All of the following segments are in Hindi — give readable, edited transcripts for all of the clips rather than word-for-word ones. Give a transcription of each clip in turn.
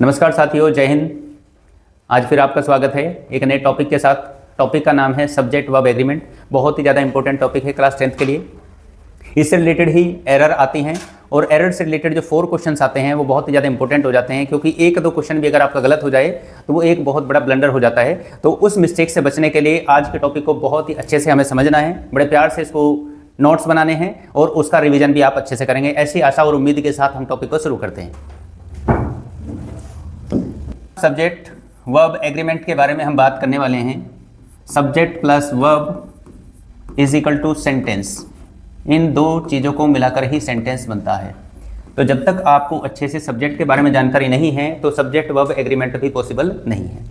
नमस्कार साथियों, जय हिंद। आज फिर आपका स्वागत है एक नए टॉपिक के साथ। टॉपिक का नाम है सब्जेक्ट वर्ब एग्रीमेंट। बहुत ही ज़्यादा इंपॉर्टेंट टॉपिक है क्लास 10th के लिए। इससे रिलेटेड ही एरर आती हैं और एरर से रिलेटेड जो 4 क्वेश्चंस आते हैं वो बहुत ही ज़्यादा इंपॉर्टेंट हो जाते हैं, क्योंकि 1-2 क्वेश्चन भी अगर आपका गलत हो जाए तो वो एक बहुत बड़ा ब्लंडर हो जाता है। तो उस मिस्टेक से बचने के लिए आज के टॉपिक को बहुत ही अच्छे से हमें समझना है, बड़े प्यार से इसको नोट्स बनाने हैं और उसका रिवीजन भी आप अच्छे से करेंगे। ऐसी आशा और उम्मीद के साथ हम टॉपिक को शुरू करते हैं। सब्जेक्ट वर्ब एग्रीमेंट के बारे में हम बात करने वाले हैं। Subject plus verb is equal to sentence. इन 2 चीज़ों को मिलाकर ही सेंटेंस बनता है। तो जब तक आपको अच्छे से सब्जेक्ट के बारे में जानकारी नहीं है तो सब्जेक्ट वर्ब एग्रीमेंट भी पॉसिबल नहीं है।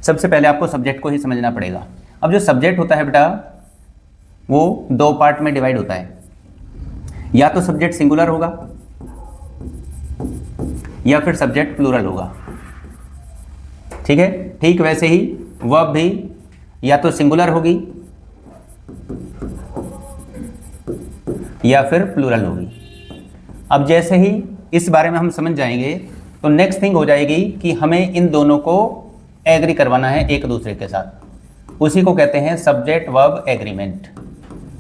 सबसे पहले आपको सब्जेक्ट को ही समझना पड़ेगा। अब जो सब्जेक्ट होता है बेटा, वो 2 पार्ट में डिवाइड होता है। या तो सब्जेक्ट सिंगुलर होगा या फिर सब्जेक्ट प्लूरल होगा। ठीक है, ठीक वैसे ही वर्ब भी या तो सिंगुलर होगी या फिर प्लूरल होगी। अब जैसे ही इस बारे में हम समझ जाएंगे तो नेक्स्ट थिंग हो जाएगी कि हमें इन दोनों को एग्री करवाना है एक दूसरे के साथ। उसी को कहते हैं सब्जेक्ट वर्ब एग्रीमेंट।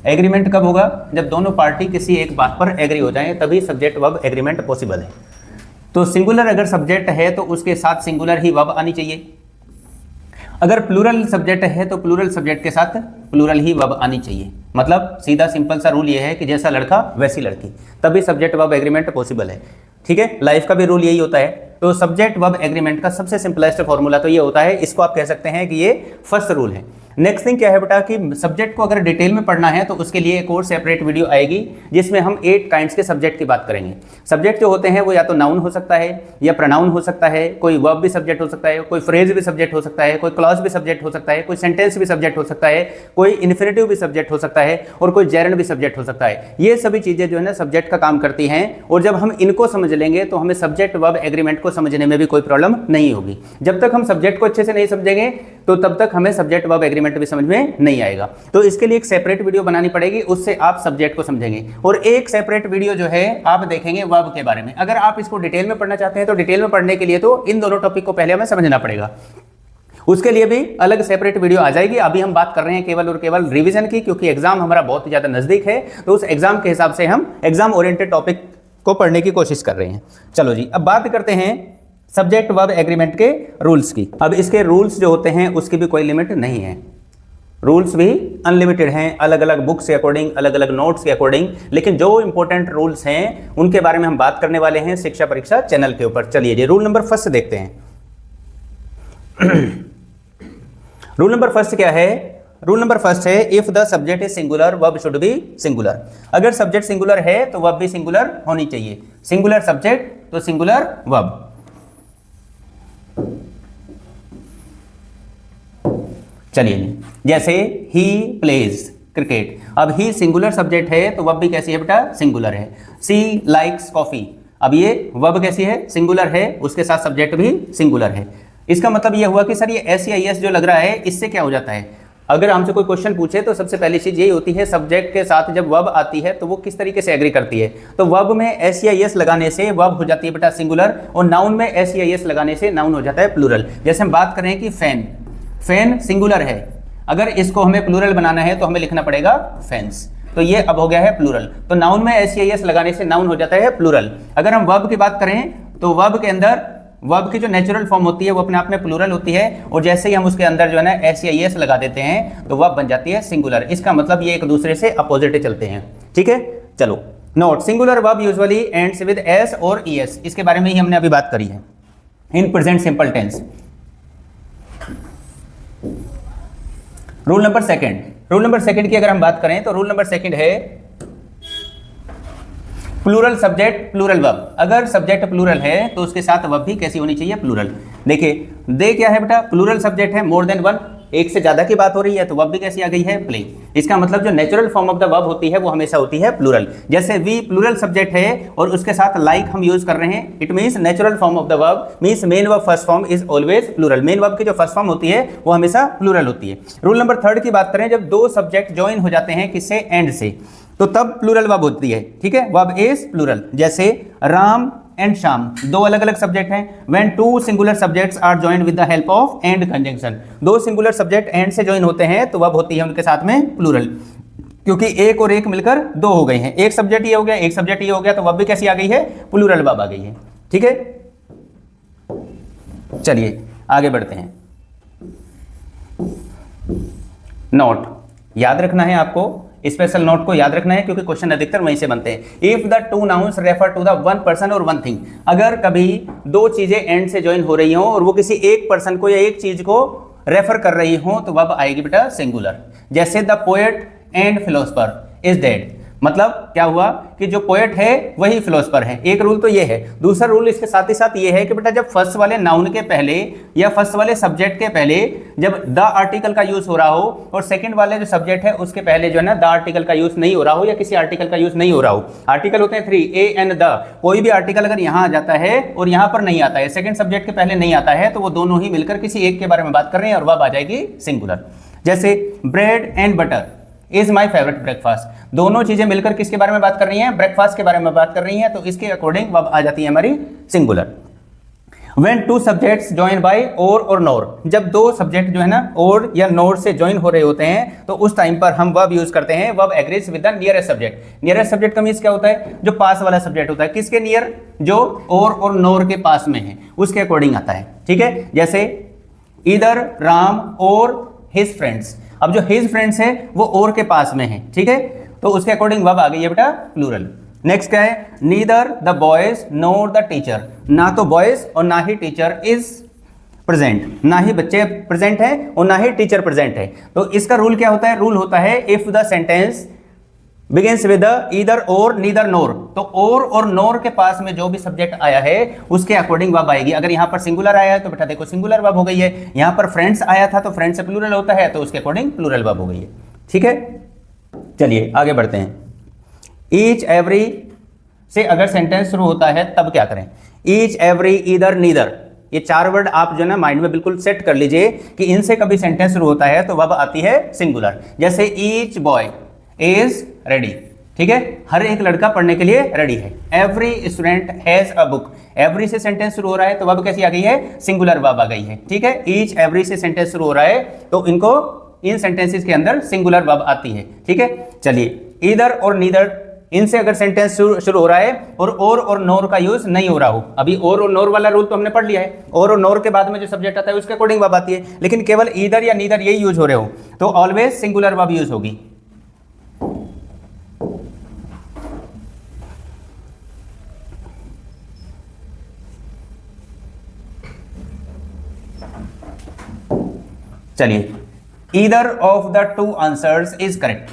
एग्रीमेंट कब होगा? जब दोनों पार्टी किसी एक बात पर एग्री हो जाएं, तभी सब्जेक्ट वर्ब एग्रीमेंट पॉसिबल है। तो सिंगुलर अगर सब्जेक्ट है तो उसके साथ सिंगुलर ही वर्ब आनी चाहिए। अगर प्लूरल सब्जेक्ट है तो प्लूरल सब्जेक्ट के साथ प्लूरल ही वर्ब आनी चाहिए। मतलब सीधा सिंपल सा रूल ये है कि जैसा लड़का वैसी लड़की, तभी सब्जेक्ट वर्ब एग्रीमेंट पॉसिबल है। ठीक है, लाइफ का भी रूल यही होता है। तो सब्जेक्ट वर्ब एग्रीमेंट का सबसे सिंपलेस्ट फॉर्मूला तो ये होता है, इसको आप कह सकते हैं कि ये फर्स्ट रूल है। नेक्स्ट थिंग क्या है बेटा कि सब्जेक्ट को अगर डिटेल में पढ़ना है तो उसके लिए एक और सेपरेट वीडियो आएगी जिसमें हम 8 काइंड्स के सब्जेक्ट की बात करेंगे। सब्जेक्ट जो होते हैं वो या तो नाउन हो सकता है या प्रोनाउन हो सकता है, कोई वर्ब भी सब्जेक्ट हो सकता है, कोई फ्रेज भी सब्जेक्ट हो सकता है, कोई क्लॉज भी सब्जेक्ट हो सकता है, कोई सेंटेंस भी सब्जेक्ट हो सकता है, कोई इन्फिनेटिव भी सब्जेक्ट हो सकता है और कोई जेरंड भी सब्जेक्ट हो सकता है। ये सभी चीजें जो है ना सब्जेक्ट का काम करती हैं और जब हम इनको समझ लेंगे तो हमें सब्जेक्ट वर्ब एग्रीमेंट को समझने में भी कोई प्रॉब्लम नहीं होगी। जब तक हम सब्जेक्ट को अच्छे से नहीं समझेंगे तो तब तक हमें सब्जेक्ट वर्ब एग्रीमेंट भी समझ में नहीं आएगा। तो इसके लिए एक सेपरेट वीडियो बनानी पड़ेगी, उससे आप सब्जेक्ट को समझेंगे। और एक सेपरेट वीडियो जो है आप देखेंगे वर्ब के बारे में। अगर आप इसको डिटेल में पढ़ना चाहते हैं तो डिटेल में पढ़ने के लिए तो इन दोनों टॉपिक को पहले हमें समझना पड़ेगा। उसके लिए भी अलग सेपरेट वीडियो आ जाएगी। अभी हम बात कर रहे हैं केवल और केवल रिवीजन की, क्योंकि एग्जाम हमारा बहुत ही ज्यादा नजदीक है। तो उस एग्जाम के हिसाब से हम एग्जाम ओरिएंटेड टॉपिक को पढ़ने की कोशिश कर रहे हैं। चलो जी, अब बात करते हैं सब्जेक्ट वर्ब एग्रीमेंट के रूल्स की। अब इसके रूल्स जो होते हैं उसकी भी कोई लिमिट नहीं है। रूल्स भी अनलिमिटेड हैं, अलग अलग बुक्स के अकॉर्डिंग, अलग अलग नोट्स के अकॉर्डिंग। लेकिन जो इंपॉर्टेंट रूल्स हैं उनके बारे में हम बात करने वाले हैं शिक्षा परीक्षा चैनल के ऊपर। चलिए जी, रूल नंबर फर्स्ट देखते हैं। रूल नंबर फर्स्ट क्या है? रूल नंबर फर्स्ट है if the subject is singular verb should be singular. अगर सब्जेक्ट सिंगुलर है तो वर्ब भी सिंगुलर होनी चाहिए। सिंगुलर सब्जेक्ट तो सिंगुलर वर्ब। चलिए, जैसे ही प्लेज क्रिकेट। अब ही सिंगुलर सब्जेक्ट है तो वर्ब भी कैसी है बेटा? सिंगुलर है। सी लाइक्स कॉफी। अब ये वर्ब कैसी है? सिंगुलर है, उसके साथ सब्जेक्ट भी सिंगुलर है। इसका मतलब ये हुआ कि सर ये SEIS जो लग रहा है इससे क्या हो जाता है? अगर हमसे कोई क्वेश्चन पूछे तो सबसे पहली चीज यही होती है सब्जेक्ट के साथ जब वर्ब आती है तो वो किस तरीके से एग्री करती है। तो वर्ब में SEIS लगाने से वर्ब हो जाती है बेटा सिंगुलर, और नाउन में SEIS लगाने से नाउन हो जाता है प्लूरल। जैसे हम बात करें कि फैन, फैन सिंगुलर है, अगर इसको हमें प्लूरल बनाना है तो हमें लिखना पड़ेगा फैंस। तो ये अब हो गया है प्लूरल। तो नाउन में SEIS लगाने से नाउन हो जाता है प्लूरल। अगर हम वर्ब की बात करें तो वर्ब के अंदर वर्ब की जो नेचुरल फॉर्म होती है वो अपने आप में प्लूरल होती है, और जैसे ही हम उसके अंदर जो है ना SEIS लगा देते हैं तो वर्ब बन जाती है सिंगुलर। इसका मतलब ये एक दूसरे से अपोजिट चलते हैं। ठीक है, चलो note, singular verb usually ends with S और ES। इसके बारे में ही हमने अभी बात करी है in present simple tense. Rule number second, rule number second की अगर हम बात करें तो रूल नंबर सेकंड है प्लूरल सब्जेक्ट प्लूरल वर्ब। अगर सब्जेक्ट प्लूरल है तो उसके साथ वर्ब भी कैसी होनी चाहिए? प्लूरल। देखिए दे क्या है बेटा? प्लूरल सब्जेक्ट है, मोर देन वन, एक से ज्यादा की बात हो रही है तो वर्ब भी कैसी आ गई है? प्ले। इसका मतलब जो natural form of the verb होती है वो हमेशा होती है प्लूरल। जैसे वी प्लूरल सब्जेक्ट है और उसके साथ लाइक हम यूज कर रहे हैं, it means natural form of the verb means main verb first form is always plural. Main verb की जो फर्स्ट फॉर्म होती है वो हमेशा प्लूरल होती है। रूल नंबर थर्ड की बात करें, जब 2 सब्जेक्ट ज्वाइन हो जाते हैं किससे? एंड से, तो तब प्लूरल वर्ब होती है। ठीक है, वर्ब इज प्लूरल। जैसे राम एंड शाम, दो अलग अलग सब्जेक्ट हैं। When two singular subjects are joined with the help of and conjunction, दो सिंगुलर सब्जेक्ट एंड से जॉइन होते हैं तो वब होती है उनके साथ में प्लूरल, क्योंकि एक और एक मिलकर दो हो गए हैं, एक सब्जेक्ट ये हो गया, एक सब्जेक्ट ये हो गया, तो वब भी कैसी आ गई है, प्लूरल वब आ गई है। ठीक है, चलिए आगे बढ़ते हैं। नोट याद रखना है आपको, स्पेशल नोट को याद रखना है क्योंकि क्वेश्चन अधिकतर वहीं से बनते हैं। If the two nouns refer to the one person और वन थिंग, अगर कभी दो चीजें एंड से ज्वाइन हो रही हो और वो किसी एक पर्सन को या एक चीज को रेफर कर रही हो तो वब आएगी बेटा सिंगुलर। जैसे the poet and philosopher is dead, मतलब क्या हुआ कि जो पोएट है वही फिलोसफर है, एक रूल तो ये है। दूसरा रूल इसके साथ ही साथ ये है कि बेटा जब फर्स्ट वाले नाउन के पहले या फर्स्ट वाले सब्जेक्ट के पहले जब द आर्टिकल का यूज हो रहा हो और सेकंड वाले जो सब्जेक्ट है उसके पहले जो है ना द आर्टिकल का यूज नहीं हो रहा हो या किसी आर्टिकल का यूज नहीं हो रहा हो, आर्टिकल होते हैं 3 ए एंड द, कोई भी आर्टिकल अगर यहाँ आ जाता है और यहाँ पर नहीं आता है, सेकंड सब्जेक्ट के पहले नहीं आता है, तो वो दोनों ही मिलकर किसी एक के बारे में बात कर रहे हैं और वह आ जाएगी सिंगुलर। जैसे bread and butter is my favourite breakfast, दोनों चीजें मिलकर किसके बारे में बात कर रही हैं, ब्रेकफास्ट के बारे में बात कर रही हैं, तो इसके अकॉर्डिंग वब आ जाती है हमारी singular. When two subjects join by और नोर, जब दो सब्जेक्ट जो है ना और या नोर से ज्वाइन हो रहे होते हैं तो उस टाइम पर हम वर्ब यूज करते हैं, verb agrees with the nearest subject. Nearest subject का मीन्स क्या होता है, जो पास वाला सब्जेक्ट होता है, किसके नियर, जो और नोर के पास में है उसके अकॉर्डिंग आता है। ठीक है, जैसे इधर राम और हिज फ्रेंड्स, अब जो हिज फ्रेंड्स है वो और के पास में है, ठीक है, तो उसके अकॉर्डिंग वर्ब आ गई है बेटा प्लूरल। नेक्स्ट क्या है, neither the boys NOR the teacher, ना तो बॉयज और ना ही टीचर इज प्रेजेंट, ना ही बच्चे प्रेजेंट है और ना ही टीचर प्रेजेंट है। तो इसका रूल क्या होता है, रूल होता है if the sentence begins with either और नीदर नोर, तो और नोर के पास में जो भी सब्जेक्ट आया है उसके अकॉर्डिंग वर्ब आएगी। अगर यहाँ पर सिंगुलर आया है तो बेटा देखो सिंगुलर वर्ब हो गई है, यहाँ पर फ्रेंड्स आया था तो फ्रेंड्स से प्लूरल होता है तो उसके अकॉर्डिंग प्लूरल वर्ब हो गई है। ठीक है, चलिए आगे बढ़ते हैं। ईच एवरी से अगर सेंटेंस शुरू होता है तब क्या करें, ईच एवरी ईदर नीदर, ये चार वर्ड आप जो ना माइंड में बिल्कुल सेट कर लीजिए कि इनसे कभी सेंटेंस शुरू होता है तो वर्ब आती है सिंगुलर। जैसे ईच बॉय इज रेडी, ठीक है, हर एक लड़का पढ़ने के लिए रेडी है। Every student has a book, every से सेंटेंस शुरू हो रहा है तो वर्ब कैसी आ गई है, सिंगुलर वर्ब आ गई है। ठीक है, ईच एवरी से सेंटेंस शुरू हो रहा है तो इनको इन सेंटेंसेस के अंदर सिंगुलर वर्ब आती है। ठीक है, चलिए ईदर और नीदर, इनसे अगर सेंटेंस शुरू हो रहा है और नोर का यूज नहीं हो रहा हो, अभी और नोर वाला रूल तो हमने पढ़ लिया है, और नोर के बाद में जो सब्जेक्ट आता है उसके अकॉर्डिंग वर्ब आती है, लेकिन केवल ईदर या नीदर यही यूज हो रहे हो तो ऑलवेज सिंगुलर वर्ब यूज होगी। चलिए, either of the two answers is correct,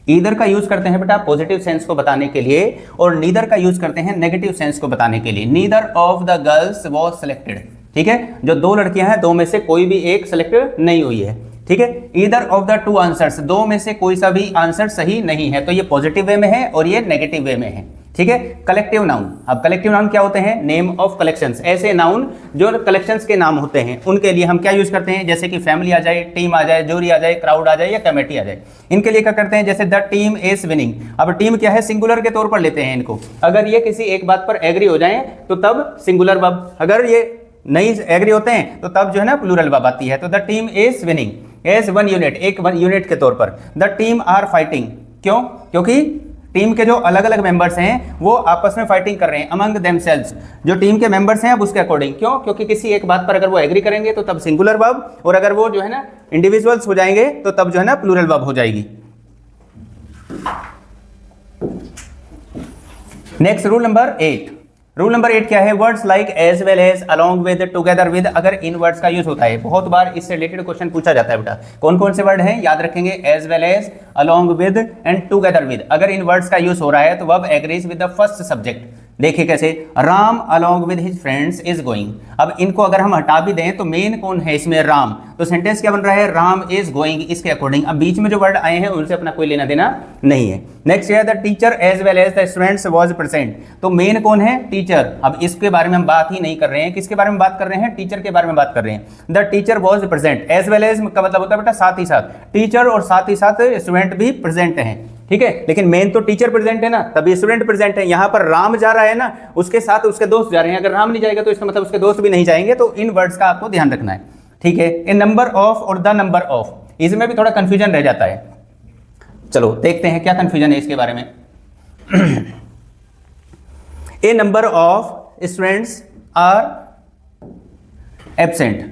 either का यूज करते हैं बेटा पॉजिटिव सेंस को बताने के लिए और नीदर का यूज करते हैं नेगेटिव सेंस को बताने के लिए। Neither of the girls was selected, ठीक है, जो दो लड़कियां हैं दो में से कोई भी एक सिलेक्ट नहीं हुई है। ठीक है, either of the two answers, दो में से कोई सा भी आंसर सही नहीं है, तो ये पॉजिटिव वे में है और ये नेगेटिव वे में है। ठीक है, कलेक्टिव नाउन, अब कलेक्टिव नाउन क्या होते हैं, नेम ऑफ कलेक्शंस, ऐसे नाउन जो कलेक्शंस के नाम होते हैं उनके लिए हम क्या यूज करते हैं, जैसे कि फैमिली आ जाए, टीम आ जाए, जूरी आ जाए, क्राउड आ जाए या कमेटी आ जाए, इनके लिए क्या करते हैं, जैसे द टीम इज विनिंग। अब टीम क्या है, सिंगुलर के तौर पर लेते हैं इनको, अगर ये किसी एक बात पर एग्री हो जाए तो तब सिंगुलर वर्ब, अगर ये नहीं एग्री होते हैं तो तब जो है ना प्लूरल वर्ब आती है। तो the team is winning as one unit, एक वन यूनिट के तौर पर। द टीम आर फाइटिंग, क्यों, क्योंकि टीम के जो अलग अलग मेंबर्स हैं वो आपस में फाइटिंग कर रहे हैं, अमंग देमसेल्व्स, जो टीम के मेंबर्स हैं अब उसके अकॉर्डिंग, क्यों, क्योंकि किसी एक बात पर अगर वो एग्री करेंगे तो तब सिंगुलर वर्ब, और अगर वो जो है ना इंडिविजुअल्स हो जाएंगे तो तब जो है ना प्लूरल वर्ब हो जाएगी। Next rule number 8, rule number 8 क्या है, words like as well as, along with, together with, अगर इन वर्ड्स का यूज होता है, बहुत बार इससे रिलेटेड क्वेश्चन पूछा जाता है बेटा, कौन कौन से वर्ड हैं याद रखेंगे, as well as, along with and together with. अगर इन वर्ड्स का यूज हो रहा है तो verb agrees with the first subject. देखिए कैसे, Ram along with his friends is going, अब इनको अगर हम हटा भी दें तो मेन कौन है इसमें, राम, तो सेंटेंस क्या बन रहा है, राम इज गोइंग, इसके अकॉर्डिंग। अब बीच में जो वर्ड आए हैं उनसे अपना कोई लेना देना नहीं है। नेक्स्ट है the teacher as well as the students was present, तो मेन कौन है, टीचर। अब इसके बारे में हम बात ही नहीं कर रहे हैं, किसके बारे में बात कर रहे हैं, टीचर के बारे में बात कर रहे हैं। The teacher was present, as well as का मतलब होता है बेटा साथ ही साथ, टीचर और साथ ही साथ स्टूडेंट भी प्रेजेंट हैं। ठीक है, लेकिन मेन तो टीचर प्रेजेंट है ना, तभी स्टूडेंट प्रेजेंट है। यहाँ पर राम जा रहा है ना, उसके साथ उसके दोस्त जा रहे हैं, अगर राम नहीं जाएगा तो इसका मतलब उसके दोस्त भी नहीं जाएंगे, तो इन वर्ड्स का आपको ध्यान रखना है। ठीक है, ए नंबर ऑफ और द नंबर ऑफ, इसमें भी थोड़ा कंफ्यूजन रह जाता है। चलो देखते हैं क्या कंफ्यूजन है इसके बारे में। A number of students are absent,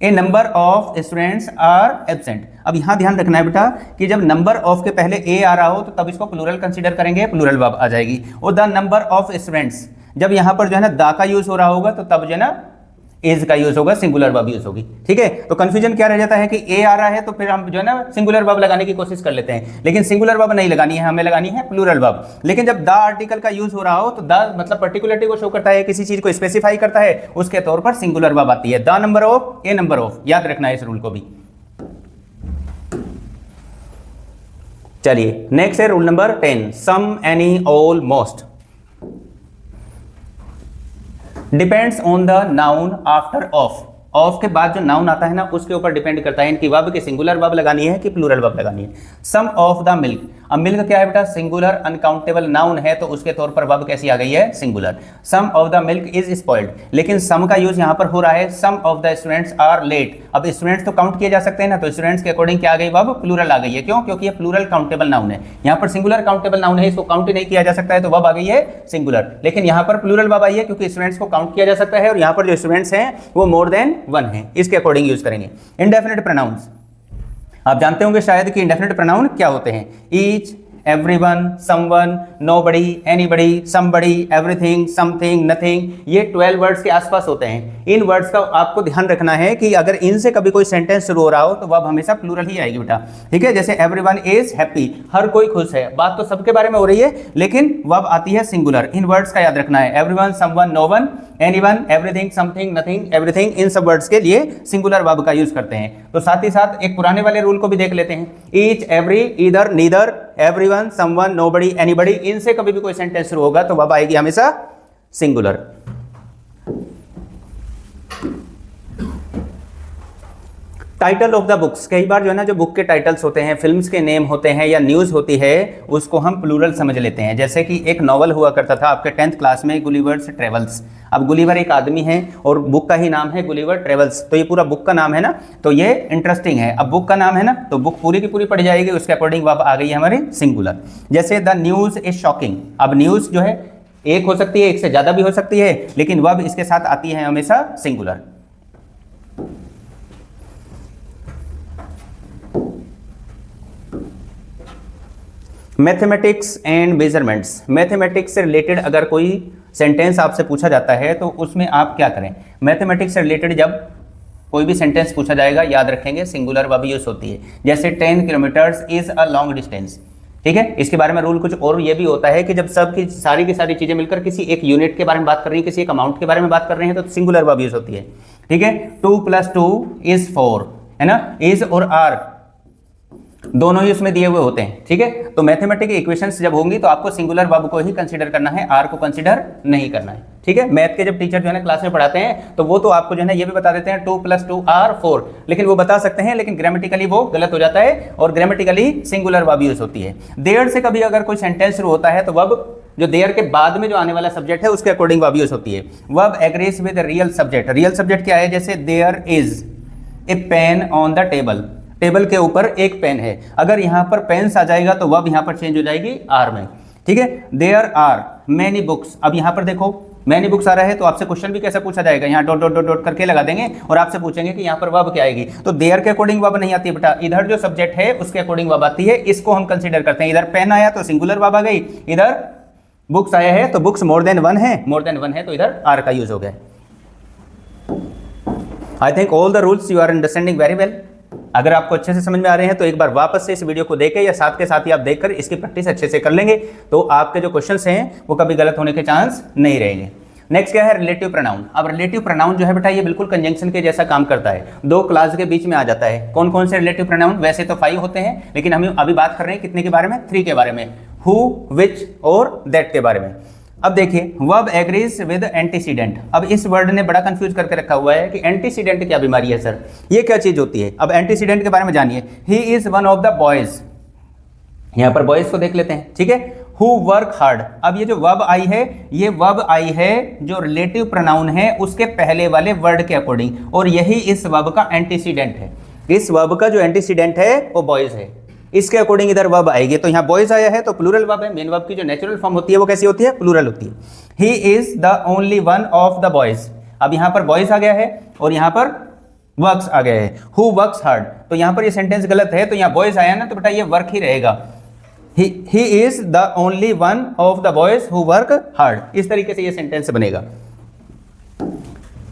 a number of students are absent. अब यहां ध्यान रखना है बेटा कि जब नंबर ऑफ के पहले ए आ रहा हो तो तब इसको प्लूरल कंसीडर करेंगे, प्लूरल वर्ब आ जाएगी। और द नंबर ऑफ स्टूडेंट्स, जब यहां पर जो है ना दा का यूज हो रहा होगा तो तब जो है ना एज का यूज होगा, सिंगुलर वर्ब यूज होगी। ठीक है, तो कंफ्यूजन क्या रह जाता है कि ए आ रहा है तो फिर हम जो है ना सिंगुलर वर्ब लगाने की कोशिश कर लेते हैं, लेकिन सिंगुलर वर्ब नहीं लगानी है, हमें लगानी है प्लूरल वर्ब। लेकिन जब द आर्टिकल का यूज हो रहा हो तो द मतलब पर्टिकुलरिटी को शो करता है, किसी चीज को स्पेसिफाई करता है, उसके तौर पर सिंगुलर वर्ब आती है। The number of, A number of, याद रखना है इस रूल को भी। चलिए नेक्स्ट है rule number 10, some, any, all, most. Depends on the noun after of, of के बाद जो नाउन आता है ना उसके ऊपर डिपेंड करता है इनकी वर्ब की सिंगुलर वर्ब लगानी है कि प्लूरल वर्ब लगानी है। सम ऑफ द मिल्क, अब मिल्क क्या है बेटा, सिंगुलर अनकाउंटेबल नाउन है, तो उसके तौर पर वर्ब कैसी आ गई है, singular. Some of the milk is spoiled, लेकिन सम का यूज यहां पर हो रहा है, some of the students are late. अब स्टूडेंट्स तो काउंट किए जा सकते हैं ना, तो स्टूडेंट्स के अकॉर्डिंग क्या आ गई, वर्ब प्लूरल आ गई है। क्यों? क्योंकि ये प्लूरल काउंटेबल नाउन है, यहां पर सिंगुलर काउंटेबल नाउन है, इसको काउंट ही नहीं किया जा सकता है, तो वर्ब आ गई है सिंगुलर। लेकिन यहां पर प्लूरल वर्ब आई है क्योंकि स्टूडेंट्स को काउंट किया जा सकता है और यहां पर जो स्टूडेंट्स हैं वो मोर देन 1 है, इसके अकॉर्डिंग यूज करेंगे। इंडेफिनिट प्रोनाउंस, आप जानते होंगे शायद कि इंडेफिनिट प्रोनाउन क्या होते हैं, each, everyone, someone, nobody, anybody, somebody, everything, something, nothing, ये 12 वर्ड्स के आसपास होते हैं। इन वर्ड्स का आपको ध्यान रखना है कि अगर इनसे कभी कोई सेंटेंस शुरू हो रहा हो तो वर्ब हमेशा प्लूरल ही आएगी बेटा। ठीक है, जैसे everyone is happy, हर कोई खुश है, बात तो सबके बारे में हो रही है लेकिन वर्ब आती है सिंगुलर। इन वर्ड्स का याद रखना है, everyone, someone, no one, anyone, everything, something, nothing, everything, इन सब वर्ड्स के लिए सिंगुलर वर्ब का यूज करते हैं। तो साथ ही साथ एक पुराने वाले रूल को भी देख लेते हैं, each, every, either, neither, everyone, someone, nobody, anybody, इनसे कभी भी कोई सेंटेंस शुरू होगा तो वर्ब आएगी हमेशा singular. Title of the books, कई बार जो है ना जो बुक के टाइटल्स होते हैं, फिल्म्स के नेम होते हैं या न्यूज़ होती है, उसको हम प्लूरल समझ लेते हैं। जैसे कि एक नॉवल हुआ करता था आपके 10th क्लास में, गुलिवर्स ट्रेवल्स। अब गुलिवर एक आदमी है और बुक का ही नाम है गुलिवर ट्रेवल्स, तो ये पूरा बुक का नाम है ना, तो ये इंटरेस्टिंग है। अब बुक का नाम है ना तो बुक पूरी की पूरी पढ़ जाएगी, उसके अकॉर्डिंग वर्ब आ गई है हमारी सिंगुलर। जैसे द न्यूज़ इज शॉकिंग, अब न्यूज़ जो है एक हो सकती है, एक से ज़्यादा भी हो सकती है, लेकिन वर्ब इसके साथ आती है हमेशा singular. Mathematics and measurements, mathematics से रिलेटेड अगर कोई सेंटेंस आपसे पूछा जाता है तो उसमें आप क्या करें, मैथमेटिक्स से रिलेटेड जब कोई भी सेंटेंस पूछा जाएगा याद रखेंगे सिंगुलर वर्ब यूज होती है। जैसे 10 kilometres is a long distance, ठीक है। इसके बारे में रूल कुछ और ये भी होता है कि जब सब की सारी चीजें मिलकर किसी एक यूनिट के बारे में बात कर रही है, किसी एक अमाउंट के बारे में बात कर रहे हैं तो सिंगुलर वर्ब यूज होती है। ठीक है, 2 + 2 = 4 है ना, इज और आर दोनों ही उसमें दिए हुए होते हैं। ठीक है, तो मैथमेटिकल इक्वेशंस जब होंगी तो आपको सिंगुलर वर्ब को ही कंसीडर करना है, आर को कंसीडर नहीं करना है। ठीक है, मैथ के जब टीचर जो है ना क्लास में पढ़ाते हैं तो वो तो आपको जो है ना ये भी बता देते हैं 2 + 2 = 4, लेकिन वो बता सकते हैं लेकिन ग्रामेटिकली वो गलत हो जाता है और ग्रामेटिकली सिंगुलर वर्ब यूज होती है। देयर से कभी अगर कोई सेंटेंस शुरू होता है तो वर्ब जो देयर के बाद में जो आने वाला सब्जेक्ट है उसके अकॉर्डिंग वर्ब यूज होती है। Verb agrees with real subject, real subject क्या है, जैसे there is a pen on the table, table के ऊपर एक पेन है, अगर यहाँ पर पेन्स आ जाएगा तो वर्ब यहाँ पर चेंज हो जाएगी आर में। ठीक है, देयर आर मैनी बुक्स, अब यहाँ पर देखो मैनी बुक्स आ रहा है तो आपसे क्वेश्चन भी कैसे पूछा जाएगा, यहाँ डॉट डॉट डॉट डॉट करके लगा देंगे और आपसे पूछेंगे कि यहाँ पर वर्ब क्या आएगी, तो देयर के अकॉर्डिंग वर्ब नहीं आती है बेटा, इधर जो सब्जेक्ट है उसके अकॉर्डिंग वर्ब आती है, इसको हम कंसीडर करते हैं। इधर पेन आया तो सिंगुलर वर्ब आ गई, इधर बुक्स आया है तो बुक्स मोर देन वन है तो इधर आर का यूज हो गया। I think all the rules you are understanding very well. अगर आपको अच्छे से समझ में आ रहे हैं तो एक बार वापस से इस वीडियो को देखें या साथ के साथ ही आप देखकर इसकी प्रैक्टिस अच्छे से कर लेंगे तो आपके जो क्वेश्चंस हैं वो कभी गलत होने के चांस नहीं रहेंगे। नेक्स्ट क्या है, रिलेटिव प्रोनाउन। अब रिलेटिव प्रोनाउन जो है बेटा ये बिल्कुल कंजंक्शन के जैसा काम करता है, दो क्लास के बीच में आ जाता है। कौन कौन से रिलेटिव प्रोनाउन, वैसे तो 5 होते हैं लेकिन हम अभी बात कर रहे हैं कितने के बारे में, 3 के बारे में, हु, विच और दैट के बारे में। अब देखिए वर्ब एग्रीज विद एंटीसीडेंट, अब इस वर्ड ने बड़ा कंफ्यूज करके रखा हुआ है कि एंटीसीडेंट क्या बीमारी है सर, ये क्या चीज होती है। अब एंटीसीडेंट के बारे में जानिए, he is one of the boys, यहाँ पर बॉयज को देख लेते हैं, ठीक है। हु वर्क हार्ड, अब ये जो वर्ब आई है, ये वर्ब आई है जो रिलेटिव प्रोनाउन है उसके पहले वाले वर्ड के अकॉर्डिंग, और यही इस वर्ब का एंटीसीडेंट है। इस वर्ब का जो एंटीसीडेंट है वो बॉयज है, इसके अकॉर्डिंग इधर वर्ब आएगी। तो यहाँ बॉयज आया है तो प्लूरल वर्ब है। मेन वर्ब की जो नेचुरल फॉर्म होती है वो कैसी होती है? प्लूरल होती है। He is the only one of the boys, अब यहाँ पर बॉयज आ गया है और यहाँ पर वर्क्स आ गया है। हु वर्क्स हार्ड, तो यहाँ पर ये सेंटेंस गलत है, तो यहाँ बॉयज आया ना, तो बेटा ये वर्क ही रहेगा। He is the only one of the boys who work hard, इस तरीके से ये सेंटेंस बनेगा,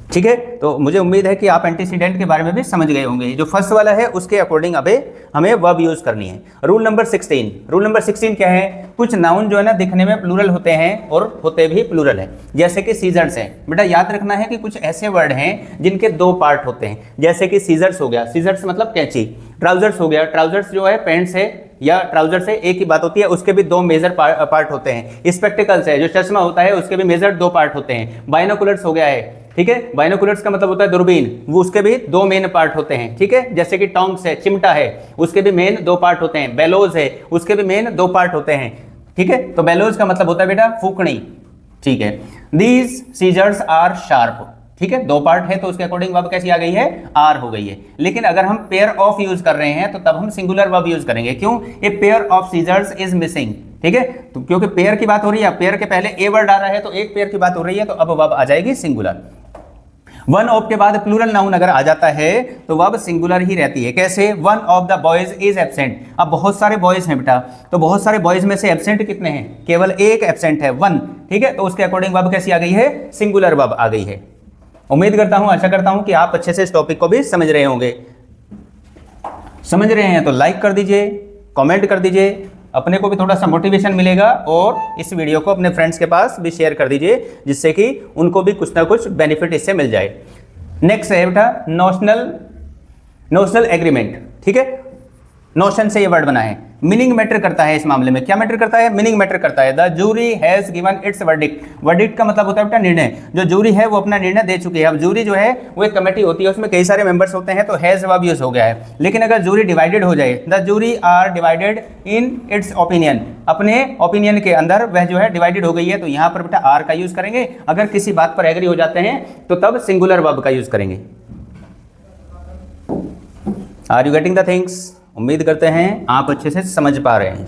ठीक है। तो मुझे उम्मीद है कि आप एंटीसीडेंट के बारे में भी समझ गए होंगे। जो फर्स्ट वाला है उसके अकॉर्डिंग अबे हमें वर्ब यूज करनी है। रूल नंबर 16, रूल नंबर 16 क्या है? कुछ नाउन जो है ना दिखने में प्लूरल होते हैं और होते भी प्लूरल है, जैसे कि सीजर्स हैं। बेटा याद रखना है कि कुछ ऐसे वर्ड हैं जिनके दो पार्ट होते हैं, जैसे कि सीजर्स हो गया, सीजर्स मतलब कैंची। ट्राउजर्स हो गया, ट्राउजर्स जो है पैंट से या ट्राउजर से एक ही बात होती है, उसके भी दो मेजर पार्ट होते हैं। स्पेक्टिकल्स है, जो चश्मा होता है उसके भी मेजर दो पार्ट होते हैं। बाइनोकुलर्स हो गया है, ठीक है, बाइनोकुलर्स का मतलब होता है दूरबीन, वो उसके भी दो मेन पार्ट होते हैं, ठीक है। जैसे कि टोंग्स है, चिमटा है, उसके भी मेन दो पार्ट होते हैं। बेलोज है, उसके भी मेन दो पार्ट होते हैं, ठीक है। तो बेलोज का मतलब होता है बेटा फूकनी, ठीक है। दीज सीजर्स आर शार्प, ठीक है, दो पार्ट है तो उसके अकॉर्डिंग वर्ब कैसी आ गई है? आर हो गई है। लेकिन अगर हम पेयर ऑफ यूज कर रहे हैं तो तब हम सिंगुलर वर्ब यूज करेंगे। क्यों? A pair of scissors is missing, ठीक है। तो क्योंकि पेयर की बात हो रही है, पेयर के पहले ए वर्ड आ रहा है तो एक पेयर की बात हो रही है, तो अब वर्ब आ जाएगी सिंगुलर। वन ऑफ के बाद प्लूरल नाउन अगर आ जाता है तो वर्ब सिंगुलर ही रहती है। कैसे? One of the boys is absent, अब बहुत सारे बॉयज हैं बेटा, तो बहुत सारे बॉयज में से एब्सेंट कितने हैं? केवल एक एब्सेंट है, वन, ठीक है। तो उसके अकॉर्डिंग वर्ब कैसी आ गई है? सिंगुलर वर्ब आ गई है। उम्मीद करता हूं, आशा करता हूं कि आप अच्छे से इस टॉपिक को भी समझ रहे होंगे। समझ रहे हैं तो लाइक कर दीजिए, कमेंट कर दीजिए, अपने को भी थोड़ा सा मोटिवेशन मिलेगा, और इस वीडियो को अपने फ्रेंड्स के पास भी शेयर कर दीजिए, जिससे कि उनको भी कुछ ना कुछ बेनिफिट इससे मिल जाए। नेक्स्ट है बेटा नोशनल एग्रीमेंट, ठीक है। नोशन से ये वर्ड बना है, मीनिंग मैटर करता है इस मामले में। क्या मैटर करता है? मीनिंग मैटर करता है। The jury has given its verdict, verdict का मतलब होता है बेटा निर्णय। जो जूरी है वो अपना निर्णय दे चुकी है। अब जूरी जो है वो एक कमेटी होती है, उसमें कई सारे मेंबर्स होते हैं, तो हैज वर्ब यूज हो गया है। लेकिन अगर जूरी डिवाइडेड हो जाए, the jury are divided in its opinion, अपने ओपिनियन के अंदर वह जो है डिवाइडेड हो गई है, तो यहाँ पर बेटा आर का यूज करेंगे। अगर किसी बात पर एग्री हो जाते हैं तो तब सिंगुलर वर्ब का यूज करेंगे। Are you getting the things? उम्मीद करते हैं आप अच्छे से समझ पा रहे हैं।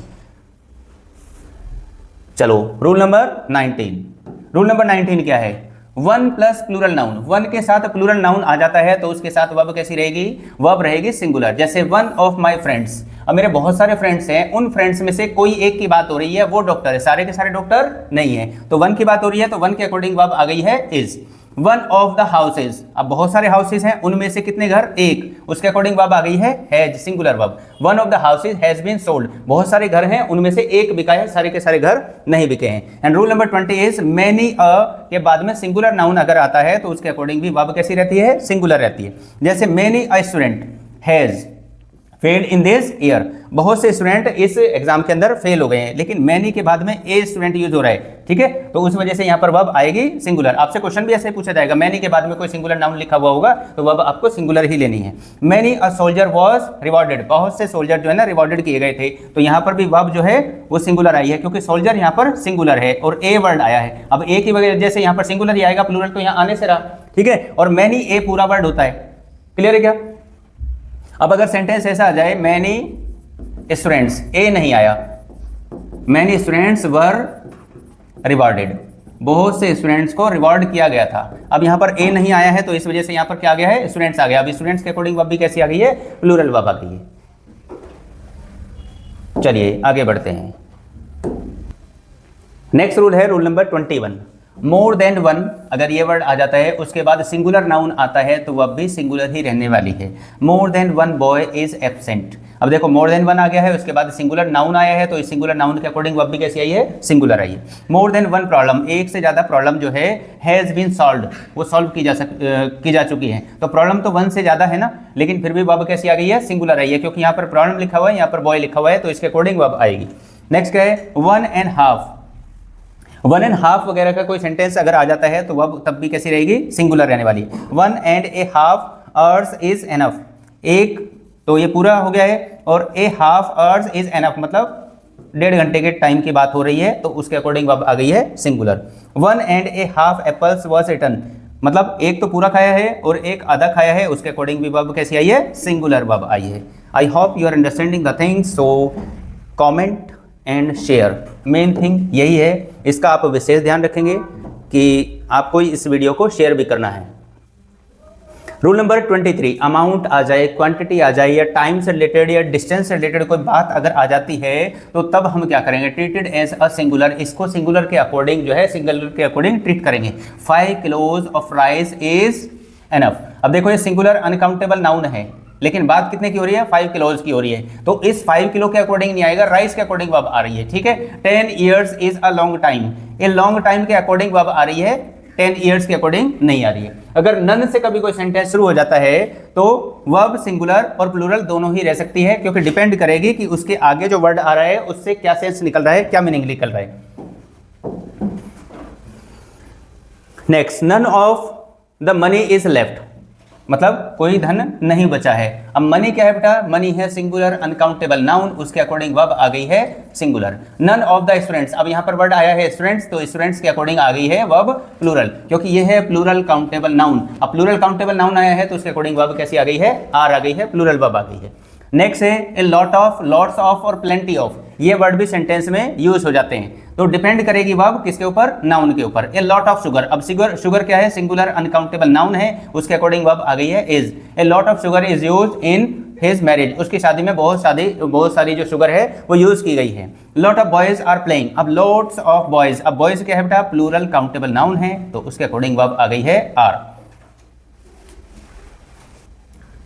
चलो रूल नंबर 19, रूल नंबर 19 क्या है? One plus plural noun, one के साथ प्लूरल नाउन आ जाता है तो उसके साथ वर्ब कैसी रहेगी? वर्ब रहेगी सिंगुलर। जैसे वन ऑफ माय फ्रेंड्स, अब मेरे बहुत सारे फ्रेंड्स हैं, उन फ्रेंड्स में से कोई एक की बात हो रही है, वो डॉक्टर है, सारे के सारे डॉक्टर नहीं है, तो वन की बात हो रही है तो वन के अकॉर्डिंग वर्ब आ गई है is. One of the houses, अब बहुत सारे हाउसेज हैं, उनमें से कितने घर? एक, उसके अकॉर्डिंग वर्ब आ गई है has, singular verb. One of the houses has been sold, बहुत सारे घर हैं, उनमें से एक बिका है, सारे के सारे घर नहीं बिके हैं। And rule number 20 is many a के बाद में सिंगुलर नाउन अगर आता है तो उसके अकॉर्डिंग भी वर्ब कैसी रहती है? सिंगुलर रहती है। जैसे many a student has failed in this year, बहुत से स्टूडेंट इस एग्जाम के अंदर फेल हो गए हैं, लेकिन मैनी के बाद में ए स्टूडेंट यूज हो रहा है, ठीक है, तो उस वजह से यहाँ पर वर्ब आएगी सिंगुलर। आपसे क्वेश्चन भी ऐसे पूछा जाएगा, मैनी के बाद में कोई सिंगुलर नाउन लिखा हुआ होगा तो वर्ब आपको सिंगुलर ही लेनी है। Many a soldier was rewarded, बहुत से सोल्जर जो है ना रिवॉर्डेड किए गए थे, तो यहाँ पर भी वर्ब जो है वो सिंगुलर आई है, क्योंकि सोल्जर यहाँ पर सिंगुलर है और ए वर्ड आया है। अब ए की वजह से यहाँ पर सिंगुलर ही आएगा, प्लूरल तो यहाँ आने से रहा, ठीक है। और मैनी ए पूरा वर्ड होता है, क्लियर है क्या? अब अगर सेंटेंस ऐसा आ जाए मैनी स्टूडेंट्स, ए नहीं आया, मैनी स्टूडेंट्स वर रिवॉर्डेड, बहुत से स्टूडेंट्स को रिवॉर्ड किया गया था। अब यहाँ पर ए नहीं आया है तो इस वजह से यहाँ पर क्या आ गया है? स्टूडेंट्स आ गया। अब स्टूडेंट्स के अकॉर्डिंग वर्ब भी कैसी आ गई है? प्लूरल वर्ब आ गई है। चलिए आगे बढ़ते हैं। नेक्स्ट रूल है rule number 21, more than one, अगर ये वर्ड आ जाता है उसके बाद सिंगुलर नाउन आता है तो वह भी सिंगुलर ही रहने वाली है। More than one boy is absent, अब देखो मोर देन वन आ गया है, उसके बाद सिंगुलर नाउन आया है तो इस सिंगुलर नाउन के अकॉर्डिंग वह भी कैसी आई है? सिंगुलर आई है। मोर देन वन प्रॉब्लम, एक से ज़्यादा प्रॉब्लम जो है हैज़ बीन सॉल्व्ड, वो सॉल्व की जा चुकी है, तो प्रॉब्लम तो वन से ज़्यादा है ना, लेकिन फिर भी वर्ब कैसी आ गई है? सिंगुलर आई है, क्योंकि यहाँ पर प्रॉब्लम लिखा हुआ है, यहाँ पर बॉय लिखा हुआ है, तो इसके अकॉर्डिंग वर्ब आएगी। नेक्स्ट क्या है? One and half, one and half वगैरह का कोई सेंटेंस अगर आ जाता है तो वह तब भी कैसी रहेगी? सिंगुलर रहने वाली है। One and A half hours is enough, एक तो ये पूरा हो गया है, और ए हाफ आवर्स इज एनफ मतलब 1.5 घंटे के टाइम की बात हो रही है तो उसके अकॉर्डिंग वर्ब आ गई है सिंगुलर। 1.5 एप्पल्स वाज इटन, मतलब एक तो पूरा खाया है और एक आधा खाया है, उसके अकॉर्डिंग भी वर्ब कैसी आई है? सिंगुलर वर्ब आई है। I hope you are understanding the things, so comment and share, main thing यही है। इसका आप विशेष ध्यान रखेंगे कि आपको इस वीडियो को शेयर भी करना है। रूल नंबर 23, अमाउंट आ जाए, क्वांटिटी आ जाए, या टाइम से रिलेटेड या डिस्टेंस से रिलेटेड कोई बात अगर आ जाती है तो तब हम क्या करेंगे? ट्रीटेड एज अ सिंगुलर, इसको सिंगुलर के अकॉर्डिंग जो है सिंगुलर के अकॉर्डिंग ट्रीट करेंगे। 5 kilos of rice is enough. अब देखो ये सिंगुलर अनकाउंटेबल नाउन है, लेकिन बात कितने की हो रही है? 5 किलोज की हो रही है, तो इस 5 किलो के अकॉर्डिंग नहीं आएगा, राइस के अकॉर्डिंग वर्ब आ रही है। ठीक है, 10 years is a long time, ये लॉन्ग टाइम के अकॉर्डिंग वर्ब आ रही है, 10 ईयर्स के अकॉर्डिंग नहीं आ रही है। अगर नन से कभी कोई सेंटेंस शुरू हो जाता है तो वर्ब सिंगुलर और प्लूरल दोनों ही रह सकती है, क्योंकि डिपेंड करेगी कि उसके आगे जो वर्ड आ रहा है उससे क्या सेंस निकल रहा है, क्या मीनिंग निकल रहा है। Next, none of the money is left, मतलब कोई धन नहीं बचा है। अब मनी क्या है बेटा? मनी है सिंगुलर अनकाउंटेबल नाउन, उसके अकॉर्डिंग वर्ब आ गई है singular. None of the students, अब यहां पर वर्ड आया है स्टूडेंट्स, तो स्टूडेंट्स के अकॉर्डिंग आ गई है वर्ब प्लूरल, क्योंकि ये है प्लूरल काउंटेबल नाउन। अब प्लूरल काउंटेबल नाउन आया है तो उसके अकॉर्डिंग वर्ब कैसी आ गई है? आर आ गई है, प्लूरल वर्ब आ गई है। नेक्स्ट है a lot of, lots of और प्लेंटी ऑफ, ये वर्ड भी सेंटेंस में यूज हो जाते हैं, तो डिपेंड करेगी वर्ब किसके ऊपर? नाउन के ऊपर। ए लॉट ऑफ शुगर, अब शुगर क्या है? सिंगुलर अनकाउंटेबल नाउन है, उसके अकॉर्डिंग वर्ब आ गई है is. A lot of sugar is used in his marriage, उसकी शादी में बहुत सारी जो शुगर है वो यूज की गई है। Lot of boys are playing, अब लॉट्स ऑफ बॉयज, अब बॉयज क्या है बेटा? प्लूरल काउंटेबल नाउन है, तो उसके अकॉर्डिंग वर्ब आ गई है आर।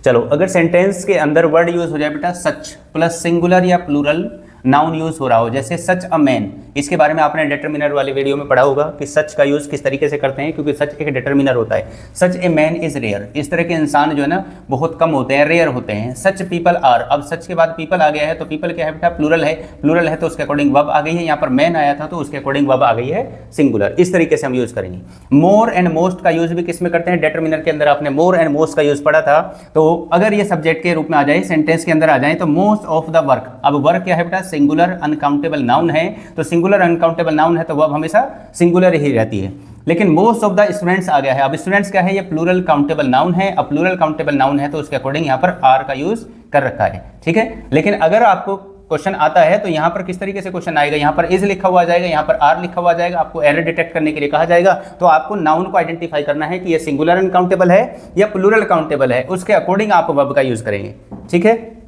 चलो, अगर सेंटेंस के अंदर वर्ड यूज हो जाए बेटा सच प्लस सिंगुलर या प्लूरल नाउन यूज हो रहा हो, जैसे सच अ मैन, इसके बारे में आपने डिटरमिनर वाली वीडियो में पढ़ा होगा कि सच का यूज किस तरीके से करते हैं, क्योंकि सच एक डिटरमिनर होता है। सच ए मैन इज रेयर, इस तरह के इंसान जो है ना बहुत कम होते हैं, रेयर होते हैं। सच पीपल आर, अब सच के बाद पीपल आ गया है, तो पीपल क्या है बेटा? प्लूरल है, प्लूरल है तो उसके अकॉर्डिंग वर्ब आ गई है। यहाँ पर मैन आया था तो उसके अकॉर्डिंग वर्ब आ गई है सिंगुलर। इस तरीके से हम यूज करेंगे। मोर एंड मोस्ट का यूज भी किस में करते हैं? डिटरमिनर के अंदर आपने मोर एंड मोस्ट का यूज पढ़ा था, तो अगर ये सब्जेक्ट के रूप में आ जाए, सेंटेंस के अंदर आ जाए, तो मोस्ट ऑफ द वर्क, अब वर्क क्या है बेटा? सिंगुलर अनकाउंटेबल नाउन है, तो सिंगुलर अनकाउंटेबल नाउन है तो वर्ब हमेशा सिंगुलर ही रहती है। लेकिन मोस्ट ऑफ द स्टूडेंट्स आ गया है, अब स्टूडेंट्स क्या है? ये प्लूरल काउंटेबल नाउन है, अब प्लूरल काउंटेबल नाउन है तो उसके अकॉर्डिंग यहाँ पर आर का यूज कर रखा है। ठीक है, लेकिन अगर आपको क्वेश्चन आता है तो यहाँ पर किस तरीके से क्वेश्चन आएगा? यहाँ पर इज लिखा हुआ जाएगा, यहाँ पर आर लिखा हुआ जाएगा, आपको एरर डिटेक्ट करने के लिए कहा जाएगा, तो आपको नाउन को आइडेंटिफाई करना है कि ये सिंगुलर अनकाउंटेबल है या प्लूरल काउंटेबल है, उसके अकॉर्डिंग आप वर्ब का यूज करेंगे। ठीक है,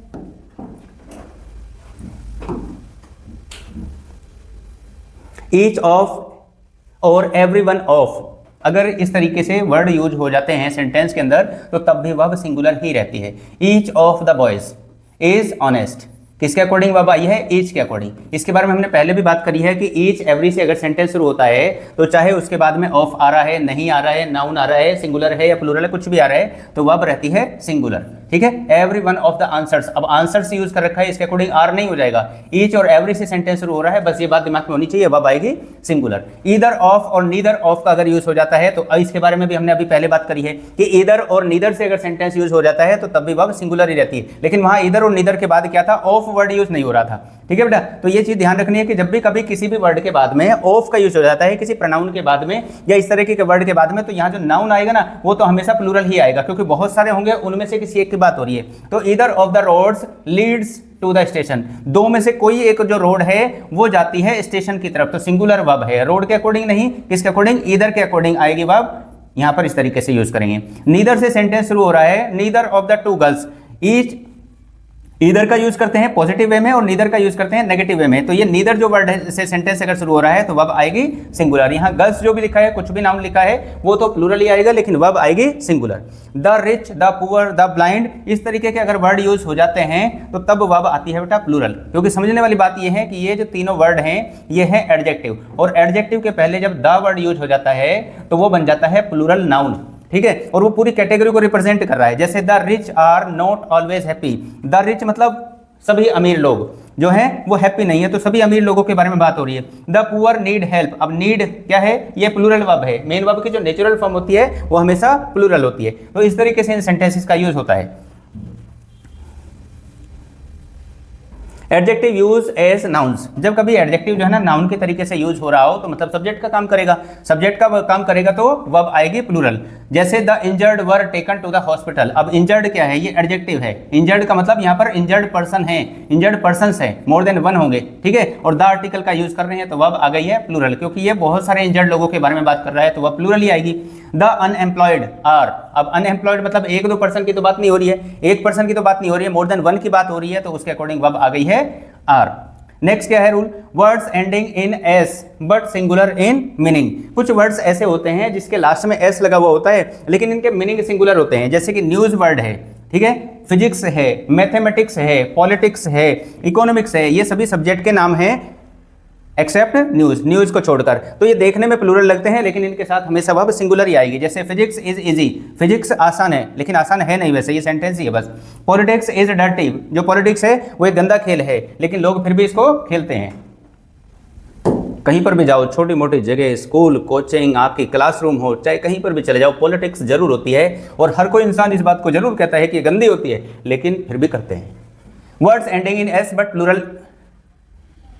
ईच ऑफ और एवरीवन ऑफ, अगर इस तरीके से वर्ड यूज हो जाते हैं सेंटेंस के अंदर तो तब भी वर्ब सिंगुलर ही रहती है। Each of the boys is honest, किसके अकॉर्डिंग वर्ब आई है? ईच के अकॉर्डिंग। इसके बारे में हमने पहले भी बात करी है कि ईच एवरी से अगर सेंटेंस शुरू होता है तो चाहे उसके बाद में ऑफ आ रहा है, नहीं आ रहा है, नाउन आ रहा है, सिंगुलर है या प्लूरल है, कुछ भी आ रहा है, तो वर्ब रहती है सिंगुलर। ठीक है, every one of the answers, अब आंसर्स यूज कर रखा है, इसके अकॉर्डिंग आर नहीं हो जाएगा। ईच और एवरी से सेंटेंस शुरू हो रहा है, बस ये बात दिमाग में होनी चाहिए, वर्ब आएगी सिंगुलर। ईदर ऑफ और नीदर ऑफ का अगर यूज हो जाता है तो इसके बारे में भी हमने अभी पहले बात करी है कि ईदर और नीदर से अगर सेंटेंस यूज हो जाता है तो तब भी वर्ब सिंगुलर ही रहती है, लेकिन वहां ईदर और नीदर के बाद क्या था? ऑफ वर्ड यूज नहीं हो रहा था। ठीक है बेटा, तो ये चीज ध्यान रखनी है कि जब भी कभी किसी भी वर्ड के बाद में ऑफ का यूज हो जाता है, किसी प्रोनाउन के बाद में या इस तरह के वर्ड के बाद में, तो यहाँ जो नाउन आएगा ना वो तो हमेशा प्लूरल ही आएगा, क्योंकि बहुत सारे होंगे, उनमें से किसी एक की बात हो रही है। तो either of the roads leads to the station, दो में से कोई एक जो रोड है वो जाती है स्टेशन की तरफ, तो सिंगुलर वर्ब है, रोड के अकॉर्डिंग नहीं, किसके अकॉर्डिंग? ईदर के अकॉर्डिंग आएगी वर्ब, यहां पर इस तरीके से यूज करेंगे। नीदर से सेंटेंस शुरू हो रहा है, neither of the two girls, each either का यूज करते हैं पॉजिटिव वे में और नीदर का यूज करते हैं नेगेटिव वे में, तो ये नीदर जो वर्ड से सेंटेंस अगर शुरू हो रहा है तो वर्ब आएगी सिंगुलर। यहाँ गर्ल्स जो भी लिखा है, कुछ भी नाउन लिखा है, वो तो प्लूरल ही आएगा, लेकिन वर्ब आएगी singular. The rich, the poor, the blind, इस तरीके के अगर वर्ड यूज हो जाते हैं तो तब वर्ब आती है बेटा प्लूरल, क्योंकि समझने वाली बात ये है कि ये जो तीनों वर्ड हैं ये है एडजेक्टिव, और एडजेक्टिव के पहले जब द वर्ड यूज हो जाता है तो वो बन जाता है प्लूरल नाउन। ठीक है, और वो पूरी कैटेगरी को रिप्रेजेंट कर रहा है। जैसे the rich are not always happy, the rich मतलब सभी अमीर लोग जो हैं वो हैप्पी नहीं है, तो सभी अमीर लोगों के बारे में बात हो रही है। द पुअर नीड हेल्प, अब नीड क्या है? ये प्लूरल वर्ब है, मेन वर्ब की जो नेचुरल फॉर्म होती है वो हमेशा प्लूरल होती है, तो इस तरीके से इन सेंटेंसेस का यूज होता है। एडजेक्टिव यूज एज नाउन्स, जब कभी एडजेक्टिव जो है ना नाउन के तरीके से यूज हो रहा हो तो मतलब सब्जेक्ट का काम करेगा, सब्जेक्ट का काम करेगा तो वर्ब आएगी प्लूरल। जैसे the injured were taken to the hospital, अब इंजर्ड क्या है, ये एडजेक्टिव है। इंजर्ड का मतलब यहाँ पर इंजर्ड पर्सन है, इंजर्ड पर्सन्स है, मोर देन वन होंगे, ठीक है, और द आर्टिकल का यूज कर रहे हैं तो वर्ब आ गई है प्लूरल, क्योंकि ये बहुत सारे इंजर्ड लोगों के बारे में बात कर रहा है तो वह प्लूरल ही आएगी। द अनएम्प्लॉयड आर, अब अनएम्प्लॉयड मतलब एक दो पर्सन की तो बात नहीं हो रही है, एक पर्सन की तो बात नहीं हो रही है, मोर देन वन की बात हो रही है, तो उसके अकॉर्डिंग वर्ब आ गई है आर। नेक्स्ट क्या है rule, words ending in S but singular in meaning. कुछ वर्ड्स ऐसे होते हैं जिसके लास्ट में एस लगा हुआ होता है लेकिन इनके मीनिंग सिंगुलर होते हैं, जैसे कि न्यूज वर्ड है, ठीक है, फिजिक्स है, मैथमेटिक्स है, पॉलिटिक्स है, इकोनॉमिक्स है, ये सभी सब्जेक्ट के नाम हैं एक्सेप्ट न्यूज, न्यूज को छोड़कर। तो ये देखने में प्लूरल लगते हैं लेकिन इनके साथ हमेशा वर्ब सिंगुलर ही आएगी। जैसे फिजिक्स इज इजी, फिजिक्स आसान है लेकिन आसान है नहीं, वैसे ये सेंटेंस ही है बस। पॉलिटिक्स इज डर्टी, जो पॉलिटिक्स है वो एक गंदा खेल है लेकिन लोग फिर भी इसको खेलते हैं। कहीं पर भी जाओ, छोटी मोटी जगह, स्कूल, कोचिंग, आपकी क्लासरूम हो, चाहे कहीं पर भी चले जाओ, पॉलिटिक्स जरूर होती है और हर कोई इंसान इस बात को जरूर कहता है कि ये गंदी होती है लेकिन फिर भी करते हैं। Words ending in S but plural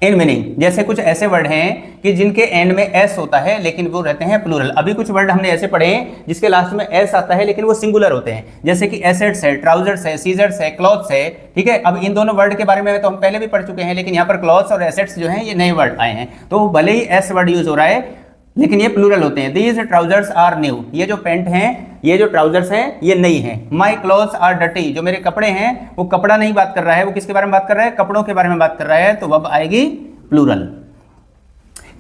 in meaning, जैसे कुछ ऐसे वर्ड हैं कि जिनके एंड में एस होता है लेकिन वो रहते हैं प्लूरल। अभी कुछ वर्ड हमने ऐसे पढ़े हैं जिसके लास्ट में एस आता है लेकिन वो सिंगुलर होते हैं, जैसे कि एसेट्स है, ट्राउजर्स है, सीजर्स है, क्लॉथ्स है, ठीक है। अब इन दोनों वर्ड के बारे में तो हम पहले भी पढ़ चुके हैं लेकिन यहाँ पर क्लॉथ्स और एसेट्स जो हैं ये नए वर्ड आए हैं, तो भले ही एस वर्ड यूज हो रहा है लेकिन ये प्लूरल होते हैं। दीज ट्राउजर्स आर न्यू, ये जो पैंट हैं, ये जो ट्राउजर्स हैं ये नई हैं। माई क्लॉथ्स आर डर्टी, जो मेरे कपड़े हैं वो कपड़ा नहीं बात कर रहा है, वो किसके बारे में बात कर रहा है, कपड़ों के बारे में बात कर रहा है, तो वर्ब आएगी प्लूरल।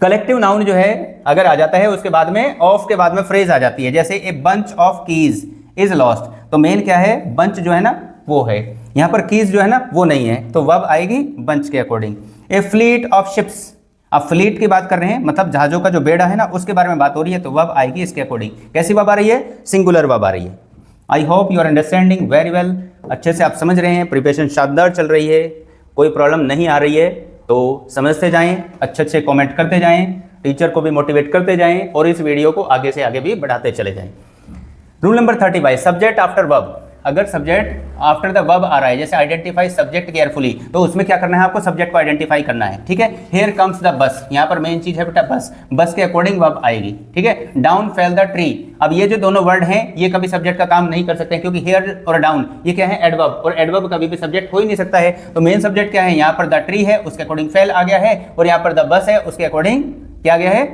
कलेक्टिव नाउन जो है अगर आ जाता है उसके बाद में ऑफ के बाद में फ्रेज आ जाती है, जैसे a bunch of keys is lost, तो मेन क्या है, बंच जो है ना वो है, यहाँ पर कीज जो है ना वो नहीं है, तो वर्ब आएगी बंच के according. A fleet of ships, अब फ्लीट की बात कर रहे हैं मतलब जहाजों का जो बेड़ा है ना उसके बारे में बात हो रही है, तो वर्ब आएगी इसके अकॉर्डिंग। कैसी वर्ब आ रही है, सिंगुलर वर्ब आ रही है। I hope you are understanding very well, अच्छे से आप समझ रहे हैं, प्रिपरेशन शानदार चल रही है, कोई प्रॉब्लम नहीं आ रही है तो समझते जाएं, अच्छे अच्छे कमेंट करते जाएं, टीचर को भी मोटिवेट करते जाएं और इस वीडियो को आगे से आगे भी बढ़ाते चले जाएं। Rule number 35, subject after verb. अगर सब्जेक्ट आफ्टर द वर्ब आ रहा है, जैसे आइडेंटिफाई सब्जेक्ट केयरफुली, तो उसमें क्या करना है, आपको सब्जेक्ट को आइडेंटिफाई करना है, ठीक है। हियर कम्स द बस, यहाँ पर मेन चीज है बेटा बस, बस के अकॉर्डिंग वर्ब आएगी, ठीक है। डाउन फेल द ट्री, अब ये जो दोनों वर्ड हैं ये कभी सब्जेक्ट का काम नहीं कर सकते क्योंकि हियर और डाउन ये क्या है, एडवर्ब, और एडवर्ब कभी भी सब्जेक्ट हो ही नहीं सकता है। तो मेन सब्जेक्ट क्या है, यहाँ पर द ट्री है उसके अकॉर्डिंग फेल आ गया है, और यहाँ पर द बस है उसके अकॉर्डिंग क्या गया है,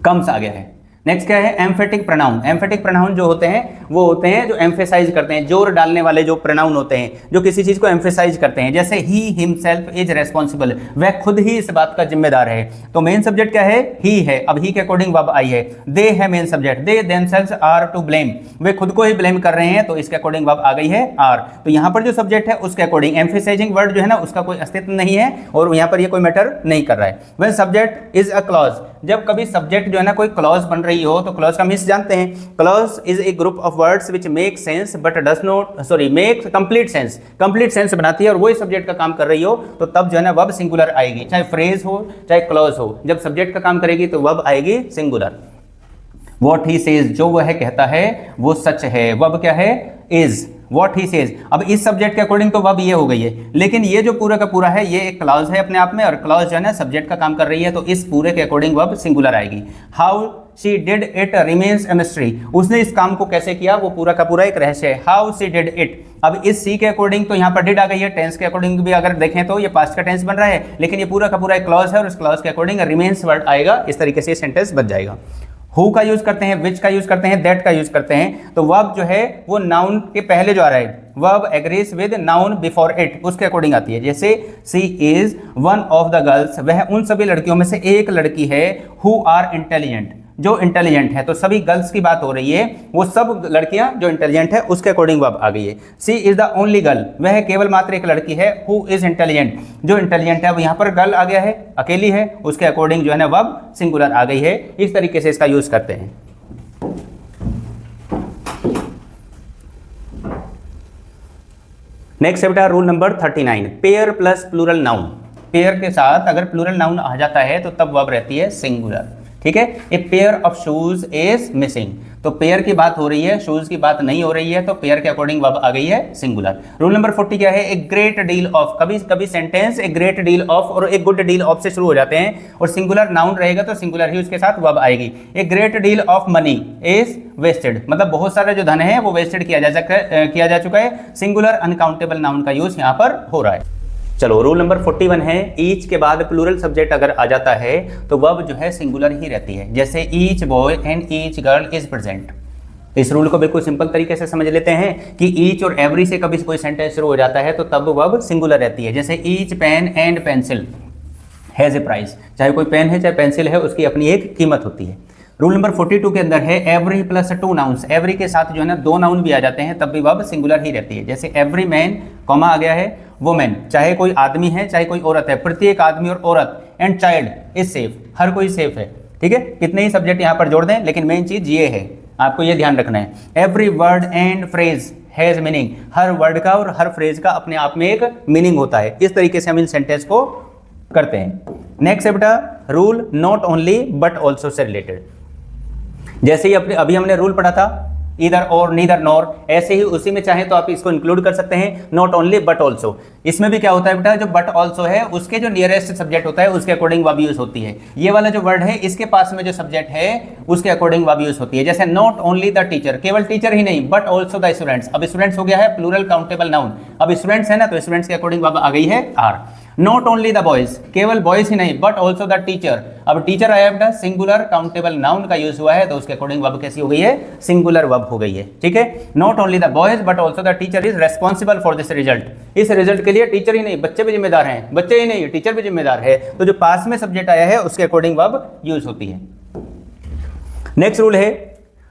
कम्स आ गया है। नेक्स्ट क्या है, एम्फेटिक प्रोनाउन। एम्फेटिक प्रोनाउन जो होते हैं वो होते हैं जो एम्फेसाइज करते हैं, जोर डालने वाले जो प्रोनाउन होते हैं जो किसी चीज को एम्फेसाइज करते हैं, जैसे ही हिमसेल्फ इज रेस्पॉन्सिबल, वह खुद ही इस बात का जिम्मेदार है, तो मेन सब्जेक्ट क्या है, ही है। अब ही के अकॉर्डिंग वर्ब आई है। दे है main subject, they themselves are to blame, वे खुद को ही ब्लेम कर रहे हैं, तो इसके अकॉर्डिंग वर्ब आ गई है आर। तो यहाँ पर जो सब्जेक्ट है उसके अकॉर्डिंग एम्फेसाइजिंग वर्ड जो है ना उसका कोई अस्तित्व नहीं है और यहाँ पर ये कोई मैटर नहीं कर रहा है। When subject is a clause, जब कभी सब्जेक्ट जो है ना कोई क्लॉज बन रही हो, तो क्लॉज का मीन्स जानते हैं, clause is a group of words which make sense but does not make complete sense, complete sense बनाती है और वही सब्जेक्ट का काम कर रही हो, तो तब जो है ना वर्ब सिंगुलर आएगी, चाहे फ्रेज हो चाहे क्लॉज हो, जब सब्जेक्ट का काम करेगी तो वर्ब आएगी सिंगुलर। व्हाट ही सेज, जो वह कहता है वो सच है, वर्ब क्या है, इज। व्हाट ही सेज, अब इस सब्जेक्ट के अकॉर्डिंग तो वर्ब ये हो गई है, लेकिन ये जो पूरा का पूरा है ये एक क्लॉज है अपने आप में, और क्लॉज जो है ना सब्जेक्ट का काम कर रही है, तो इस पूरे के अकॉर्डिंग वर्ब सिंगुलर आएगी। How she did it remains a mystery, उसने इस काम को कैसे किया वो पूरा का पूरा एक रहस्य है। हाउ शी डिड इट, अब इस सी के अकॉर्डिंग तो यहाँ पर डिड आ गई है, टेंस के अकॉर्डिंग भी अगर देखें तो ये पास्ट का टेंस बन रहा है, लेकिन ये पूरा का पूरा एक क्लॉज है और इस क्लॉज के अकॉर्डिंग रिमेन्स वर्ड आएगा, इस तरीके से सेंटेंस बन जाएगा। हु का यूज करते हैं, विच का यूज करते हैं, दैट का यूज करते हैं, तो वर्ब जो है वो नाउन के पहले जो आ रहा है, verb agrees with noun before it, उसके अकॉर्डिंग आती है। जैसे she is one of the girls, वह उन सभी लड़कियों में से एक लड़की है, हु आर इंटेलिजेंट, जो इंटेलिजेंट है, तो सभी गर्ल्स की बात हो रही है, वो सब लड़कियां जो इंटेलिजेंट है उसके अकॉर्डिंग वर्ब आ गई है। सी इज द ओनली गर्ल, वह केवल मात्र एक लड़की है, हु इज इंटेलिजेंट, जो इंटेलिजेंट है, वो यहाँ पर गर्ल आ गया है, अकेली है, उसके अकॉर्डिंग जो है ना वर्ब सिंगुलर आ गई है। इस तरीके से इसका यूज करते हैं। नेक्स्ट है बेटा rule number 39, pair plus plural noun. Pair के साथ अगर प्लूरल नाउन आ जाता है तो तब वर्ब रहती है सिंगुलर, ठीक है। ए pair of shoes is missing, तो पेयर की बात हो रही है, शूज की बात नहीं हो रही है, तो पेयर के अकॉर्डिंग वर्ब आ गई है सिंगुलर। रूल नंबर 40 क्या है? ए ग्रेट डील ऑफ। कभी कभी sentence A great deal of और ए गुड डील ऑफ से शुरू हो जाते हैं और सिंगुलर नाउन रहेगा तो सिंगुलर ही उसके साथ वर्ब आएगी। A great deal of money is wasted, मतलब बहुत सारा जो धन है वो वेस्टेड किया जा चुका है। सिंगुलर अनकाउंटेबल नाउन का यूज यहाँ पर हो रहा है। चलो रूल नंबर 41 है, ईच के बाद प्लूरल सब्जेक्ट अगर आ जाता है तो वर्ब जो है सिंगुलर ही रहती है। जैसे each boy and each girl is present. इस रूल को बिल्कुल सिंपल तरीके से समझ लेते हैं कि ईच और एवरी से कभी कोई सेंटेंस शुरू हो जाता है तो तब वर्ब सिंगुलर रहती है। जैसे each pen and pencil has a price, चाहे कोई पेन है चाहे पेंसिल है उसकी अपनी एक कीमत होती है। रूल नंबर 42 के अंदर है every plus two nouns. Every के साथ जो है ना दो नाउन भी आ जाते हैं तब भी वर्ब सिंगुलर ही रहती है। जैसे एवरी मैन कॉमा आ गया है, वुमेन चाहे कोई आदमी है चाहे कोई औरत है, प्रत्येक आदमी और औरत, एंड चाइल्ड इज सेफ, हर कोई सेफ है। ठीक है, कितने ही सब्जेक्ट यहाँ पर जोड़ दें लेकिन मेन चीज ये है, आपको ये ध्यान रखना है। Every word and phrase has meaning. Her word का और हर फ्रेज का अपने आप में एक मीनिंग होता है। इस तरीके से हम इन सेंटेंस को करते हैं। नेक्स्ट है बेटा rule not only but also say related. जैसे ही अभी हमने रूल पढ़ा था इधर और नीदर नॉर, ऐसे ही उसी में चाहे तो आप इसको इंक्लूड कर सकते हैं, नॉट ओनली बट ऑल्सो। इसमें भी क्या होता है बेटा, जो बट ऑल्सो है उसके जो नियरेस्ट सब्जेक्ट होता है उसके अकॉर्डिंग वर्ब यूज होती है। ये वाला जो वर्ड है इसके पास में जो सब्जेक्ट है उसके अकॉर्डिंग वर्ब यूज होती है। जैसे नॉट ओनली द टीचर, केवल टीचर ही नहीं बट ऑल्सो द स्टूडेंट्स। अब स्टूडेंट्स हो गया है प्लूरल काउंटेबल नाउन, अब स्टूडेंट्स है ना तो स्टूडेंट्स के अकॉर्डिंग वर्ब आ गई है are. Not only the boys, केवल बॉयज ही नहीं बट ऑल्सो द टीचर। अब टीचर आया बेटा सिंगुलर काउंटेबल नाउन का यूज हुआ है तो उसके अकॉर्डिंग वर्ब कैसी हो गई है? सिंगुलर वर्ब हो गई है। ठीक है, not only the boys but also the teacher is responsible for this result. इस रिजल्ट के लिए टीचर ही नहीं बच्चे भी जिम्मेदार हैं, बच्चे ही नहीं टीचर भी जिम्मेदार है। तो जो पास में सब्जेक्ट आया है उसके अकॉर्डिंग वर्ब यूज होती है। नेक्स्ट रूल है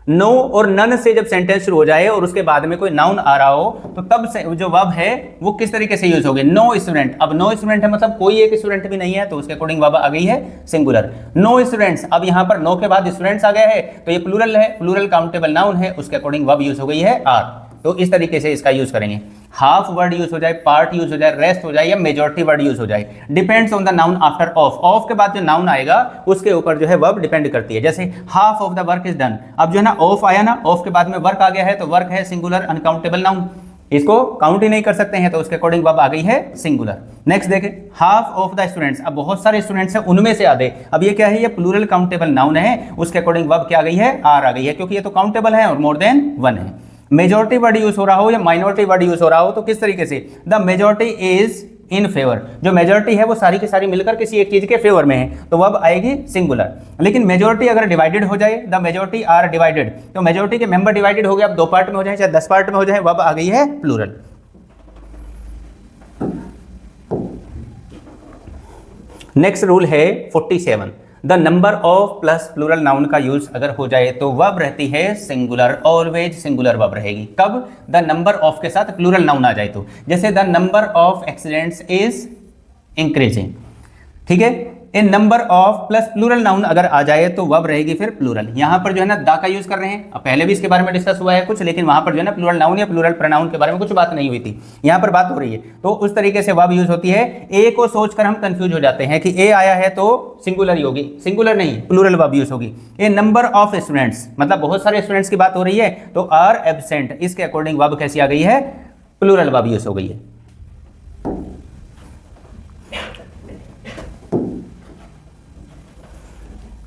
नो और नन से जब सेंटेंस शुरू हो जाए और उसके बाद में कोई नाउन आ रहा हो तो तब से जो वर्ब है वो किस तरीके से यूज होगी? No student. अब नो स्टूडेंट है मतलब कोई एक स्टूडेंट भी नहीं है तो उसके अकॉर्डिंग वर्ब आ गई है सिंगुलर। नो स्टूडेंट्स, अब यहाँ पर नो के बाद स्टूडेंट्स आ गया है तो ये प्लूरल है, प्लूरल काउंटेबल नाउन है, उसके अकॉर्डिंग वर्ब यूज हो गई है आर। तो इस तरीके से इसका यूज करेंगे। हाफ वर्ड यूज हो जाए, पार्ट यूज हो जाए, रेस्ट हो जाए या मेजॉरिटी वर्ड यूज हो जाए, depends on the noun after of. Of के बाद जो नाउन आएगा उसके ऊपर जो है वर्ब डिपेंड करती है। जैसे half of the work is done, अब जो है ना ऑफ आया ना, ऑफ के बाद में वर्क आ गया है तो वर्क है सिंगुलर अनकाउंटेबल नाउन, इसको काउंट ही नहीं कर सकते हैं तो उसके अकॉर्डिंग वर्ब आ गई है सिंगुलर। नेक्स्ट देखें हाफ ऑफ द स्टूडेंट्स, अब बहुत सारे स्टूडेंट्स हैं उनमें से आधे, अब ये क्या है? ये प्लूरल काउंटेबल नाउन है, उसके अकॉर्डिंग वर्ब क्या आ गई है? आर आ गई है, क्योंकि ये तो काउंटेबल है और मोर देन वन है। मेजॉरिटी वर्ड यूज हो रहा हो या माइनॉरिटी वर्ड यूज हो रहा हो तो किस तरीके से? The majority is in favour. जो मेजॉरिटी है वो सारी की सारी मिलकर किसी एक चीज के फेवर में है तो वर्ब आएगी सिंगुलर। लेकिन मेजॉरिटी अगर डिवाइडेड हो जाए, द मेजॉरिटी आर डिवाइडेड, तो मेजॉरिटी के मेंबर डिवाइडेड हो गए, अब 2 पार्ट में हो जाए चाहे 10 पार्ट में हो जाए, वर्ब आ गई है प्लूरल। नेक्स्ट रूल है 47, the number of plus plural noun का यूज अगर हो जाए तो वर्ब रहती है सिंगुलर, ऑलवेज सिंगुलर वर्ब रहेगी। कब? द नंबर ऑफ के साथ प्लूरल नाउन आ जाए तो, जैसे the number of accidents is increasing. ठीक है, in number of plus plural noun अगर आ जाए तो वर्ब रहेगी फिर प्लूरल। यहाँ पर जो है ना द का यूज कर रहे हैं, अब पहले भी इसके बारे में डिस्कस हुआ है कुछ, लेकिन वहां पर जो है ना प्लूरल नाउन या प्लूरल प्रोनाउन के बारे में कुछ बात नहीं हुई थी, यहाँ पर बात हो रही है तो उस तरीके से वर्ब यूज होती है। ए को सोचकर हम कंफ्यूज हो जाते हैं कि ए आया है तो सिंगुलर ही होगी, सिंगुलर नहीं प्लूरल वर्ब यूज होगी। ए नंबर ऑफ स्टूडेंट्स, मतलब बहुत सारे स्टूडेंट्स की बात हो रही है तो आर एब्सेंट, इसके अकॉर्डिंग वर्ब कैसी आ गई है? प्लूरल वर्ब यूज हो गई है।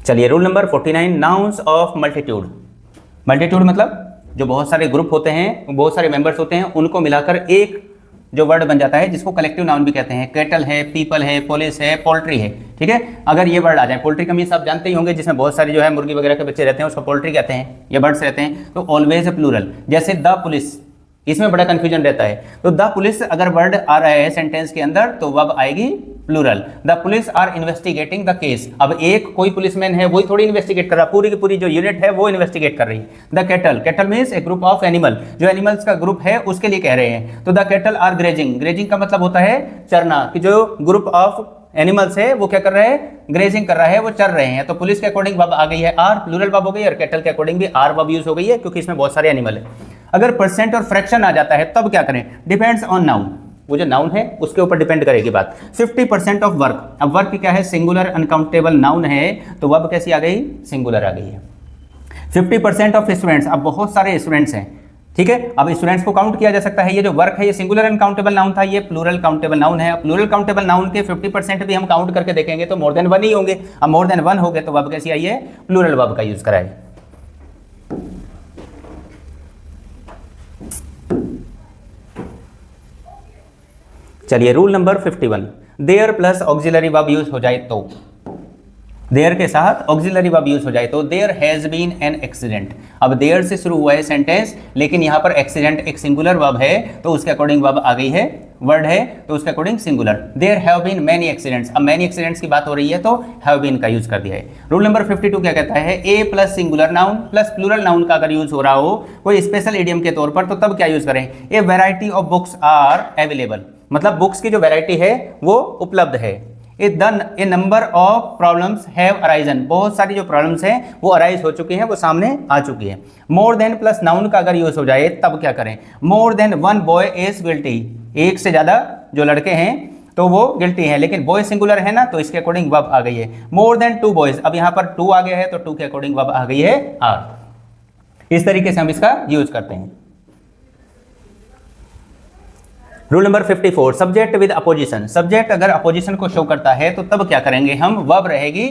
चलिए rule number 49, nouns of multitude. Multitude मतलब जो बहुत सारे ग्रुप होते हैं, बहुत सारे मेंबर्स होते हैं, उनको मिलाकर एक जो वर्ड बन जाता है जिसको कलेक्टिव नाउन भी कहते हैं। कैटल है, पीपल है, पुलिस है, पोल्ट्री है। ठीक है, अगर ये वर्ड आ जाए, पोल्ट्री का मीन्स आप जानते ही होंगे, जिसमें बहुत सारी जो है मुर्गी वगैरह के बच्चे रहते हैं उसको पोल्ट्री कहते हैं, ये बर्ड्स रहते हैं, तो ऑलवेज प्लूरल। जैसे द पुलिस, इसमें बड़ा कंफ्यूजन रहता है, तो द पुलिस अगर वर्ड आ रहा है सेंटेंस के अंदर तो वर्ब आएगी plural. The police are investigating the case, अब एक कोई पुलिसमैन है वही थोड़ी इन्वेस्टिगेट कर रहा, पूरी की पूरी जो यूनिट है वो इन्वेस्टिगेट कर रही है। The cattle, cattle means a group of animal, जो एनिमल्स का ग्रुप है उसके लिए कह रहे हैं, तो the cattle are grazing, grazing का मतलब होता है चरना, कि जो ग्रुप ऑफ एनिमल्स है वो क्या कर रहे हैं? ग्रेजिंग कर रहा है, वो चर रहे हैं। तो पुलिस के अकॉर्डिंग वर्ब आ गई है आर, प्लूरल वर्ब हो गई, और कैटल के अकॉर्डिंग भी आर वर्ब यूज हो गई है क्योंकि इसमें बहुत सारे एनिमल है। अगर परसेंट और फ्रैक्शन आ जाता है तब क्या करें? डिपेंड्स ऑन नाउन, वो जो नाउन है उसके ऊपर डिपेंड करेगी बात। 50% ऑफ वर्क, अब वर्क क्या है? सिंगुलर अनकाउंटेबल नाउन है तो वर्ब कैसी आ गई? सिंगुलर आ गई है। 50% ऑफ स्टूडेंट्स, अब बहुत सारे स्टूडेंट्स हैं, ठीक है। अब स्टूडेंट्स को काउंट किया जा सकता है। ये जो वर्क है ये सिंगुलर अनकाउंटेबल नाउन था, ये प्लूरल काउंटेबल नाउन है। अब प्लूरल काउंटेबल नाउन के 50% भी हम काउंट करके देखेंगे तो मोर देन 1 ही होंगे। अब मोर देन 1 हो गए तो वर्ब कैसी आई है, प्लूरल वर्ब का यूज कराए। चलिए rule number 51, there plus auxiliary verb use हो जाए तो, देयर के साथ ऑक्सिलरी वर्ब यूज हो जाए तो, there has been an accident. अब देयर से शुरू हुआ है सेंटेंस, लेकिन यहां पर एक्सीडेंट एक सिंगुलर वर्ब है तो उसके अकॉर्डिंग वर्ब आ गई है, वर्ड है तो उसके according singular. There have been many accidents, अब मैनी एक्सीडेंट्स की बात हो रही है तो हैव बीन का यूज कर दिया है। रूल नंबर 52 क्या कहता है, a plus singular noun plus plural noun का अगर यूज हो रहा हो कोई स्पेशल इडियम के तौर पर तो तब क्या यूज करें, a variety of books are available, मतलब बुक्स की जो वैरायटी है वो उपलब्ध है। A number of problems have arisen, बहुत सारी जो प्रॉब्लम्स हैं वो अराइज हो चुकी हैं, वो सामने आ चुकी है। मोर देन प्लस नाउन का अगर यूज हो जाए तब क्या करें, more than 1 boy is guilty, एक से ज्यादा जो लड़के हैं तो वो गिल्टी हैं, लेकिन बॉय सिंगुलर है ना तो इसके अकॉर्डिंग वर्ब आ गई है। मोर देन 2 बॉयज, अब यहां पर 2 आ गया है तो 2 के अकॉर्डिंग वर्ब आ गई है आर। इस तरीके से हम इसका यूज करते हैं। Rule number 54, subject with opposition, subject अगर अपोजिशन को शो करता है तो तब क्या करेंगे हम, वर्ब रहेगी,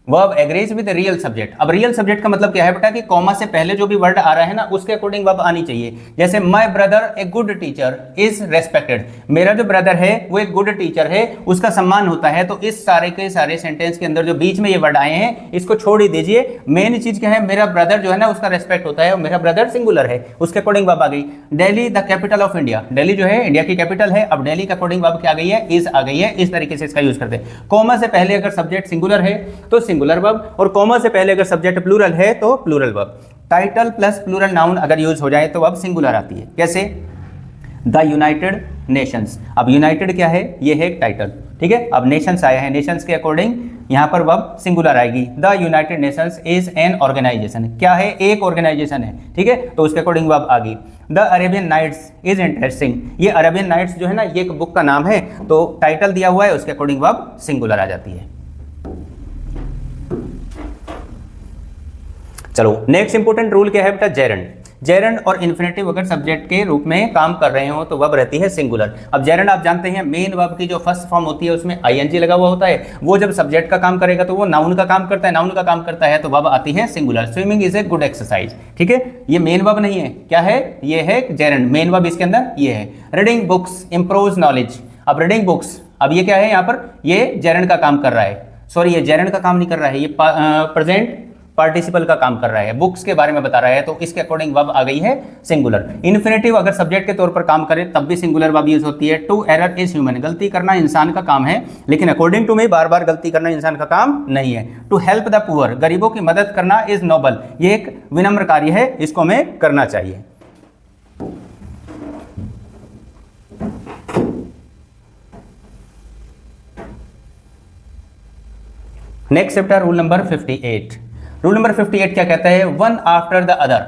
verb agrees with real subject. अब रियल सब्जेक्ट का मतलब क्या है बेटा कि कॉमा से पहले जो भी वर्ड आ रहा है ना उसके अकॉर्डिंग वर्ब आनी चाहिए। जैसे my brother a good teacher is respected, मेरा जो ब्रदर है वो एक गुड टीचर है, उसका सम्मान होता है। तो इस सारे के सारे सेंटेंस के अंदर जो बीच में ये वर्ड आए हैं इसको छोड़ ही दीजिए। मेन चीज क्या है, मेरा ब्रदर जो है ना उसका रेस्पेक्ट होता है और मेरा ब्रदर सिंगुलर है, उसके अकॉर्डिंग वर्ब आ गई। Delhi the capital of India, Delhi जो है इंडिया की कैपिटल है, अब दिल्ली के अकॉर्डिंग वर्ब क्या आ गई है, इज आ गई है। इस तरीके से इसका यूज करते हैं। कॉमा से पहले अगर सब्जेक्ट सिंगुलर है तो सिंगुलर वर्ब, और कॉमा से पहले अगर सब्जेक्ट प्लूरल है तो plural verb. Title plus plural noun अगर यूज हो जाए तो वर्ब सिंगुलर आती है। कैसे, द यूनाइटेड नेशंस, अब यूनाइटेड क्या है, ये है एक टाइटल, ठीक है। अब नेशंस आया है, नेशंस के अकॉर्डिंग यहां पर वर्ब सिंगुलर आएगी। The United Nations is an organisation, क्या है, एक ऑर्गेनाइजेशन है, ठीक है, तो उसके अकॉर्डिंग वर्ब आ गई। The Arabian Nights is interesting, ये अरेबियन नाइट्स जो है ना ये एक बुक का नाम है, तो टाइटल दिया हुआ है उसके अकॉर्डिंग वर्ब सिंगुलर आ जाती है। चलो नेक्स्ट इंपोर्टेंट रूल क्या है बेटा, जेरंड। जेरंड और इन्फिनेटिव अगर सब्जेक्ट के रूप में काम कर रहे हो तो वर्ब रहती है सिंगुलर। अब जेरंड आप जानते हैं मेन वर्ब की जो फर्स्ट फॉर्म होती है उसमें आईएनजी लगा हुआ होता है, वो जब सब्जेक्ट का काम करेगा तो वो नाउन का काम करता है, नाउन का काम करता है तो वर्ब आती है singular. Swimming is a good exercise, ठीक है, ये मेन वर्ब नहीं है, क्या है, ये है जेरंड, मेन वर्ब इसके अंदर ये है। रीडिंग बुक्स इंप्रूव्स नॉलेज, अब रीडिंग बुक्स, अब ये क्या है, यहाँ पर ये जेरंड का काम कर रहा है, सॉरी ये जेरंड का काम नहीं कर रहा है, ये प्रेजेंट पार्टिसिपल का काम कर रहा है, बुक्स के बारे में बता रहा है तो इसके अकॉर्डिंग वर्ब आ गई है सिंगुलर। इन्फिनेटिव अगर सब्जेक्ट के तौर पर काम करे तब भी सिंगुलर वर्ब यूज होती है। टू एरर इज ह्यूमन, गलती करना इंसान का काम है, लेकिन अकॉर्डिंग टू मी बार बार गलती करना इंसान का काम नहीं है। टू हेल्प द पुअर, गरीबों की मदद करना इज नोबल, ये एक विनम्र कार्य है, इसको हमें करना चाहिए। Next chapter rule number 58। Rule number 58 क्या कहता है, वन आफ्टर द अदर।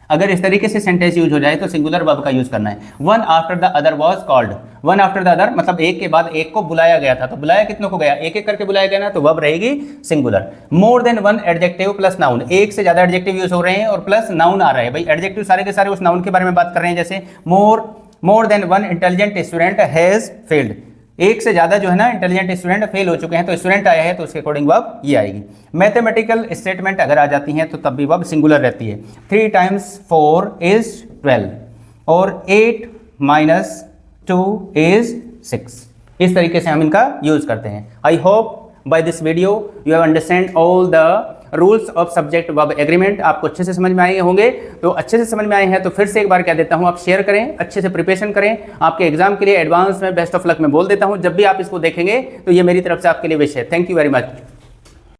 अगर इस तरीके से सेंटेंस यूज हो जाए तो सिंगुलर वर्ब का यूज करना है। One after the other was called, one after the other मतलब एक के बाद एक को बुलाया गया था, तो बुलाया कितनों को गया, एक एक करके बुलाया गया ना, तो वर्ब रहेगी singular. More than one adjective plus noun, एक से ज्यादा एडजेक्टिव यूज हो रहे हैं और प्लस नाउन आ रहा है। भाई एडजेक्टिव सारे के सारे उस नाउन के बारे में बात कर रहे हैं, जैसे more than one intelligent student has failed, एक से ज्यादा जो है ना इंटेलिजेंट स्टूडेंट फेल हो चुके हैं, तो स्टूडेंट आया है तो उसके अकॉर्डिंग वर्ब ये आएगी। मैथमेटिकल स्टेटमेंट अगर आ जाती हैं तो तब भी वर्ब सिंगुलर रहती है। 3 × 4 = 12 और 8 - 2 = 6, इस तरीके से हम इनका यूज करते हैं। I hope by this video you have understand all the rules of subject verb agreement, आपको अच्छे से समझ में आए होंगे। तो अच्छे से समझ में आए हैं तो फिर से एक बार कह देता हूं, आप शेयर करें, अच्छे से प्रिपरेशन करें, आपके एग्जाम के लिए एडवांस में बेस्ट ऑफ लक में बोल देता हूं। जब भी आप इसको देखेंगे तो ये मेरी तरफ से आपके लिए विश है। Thank you very much.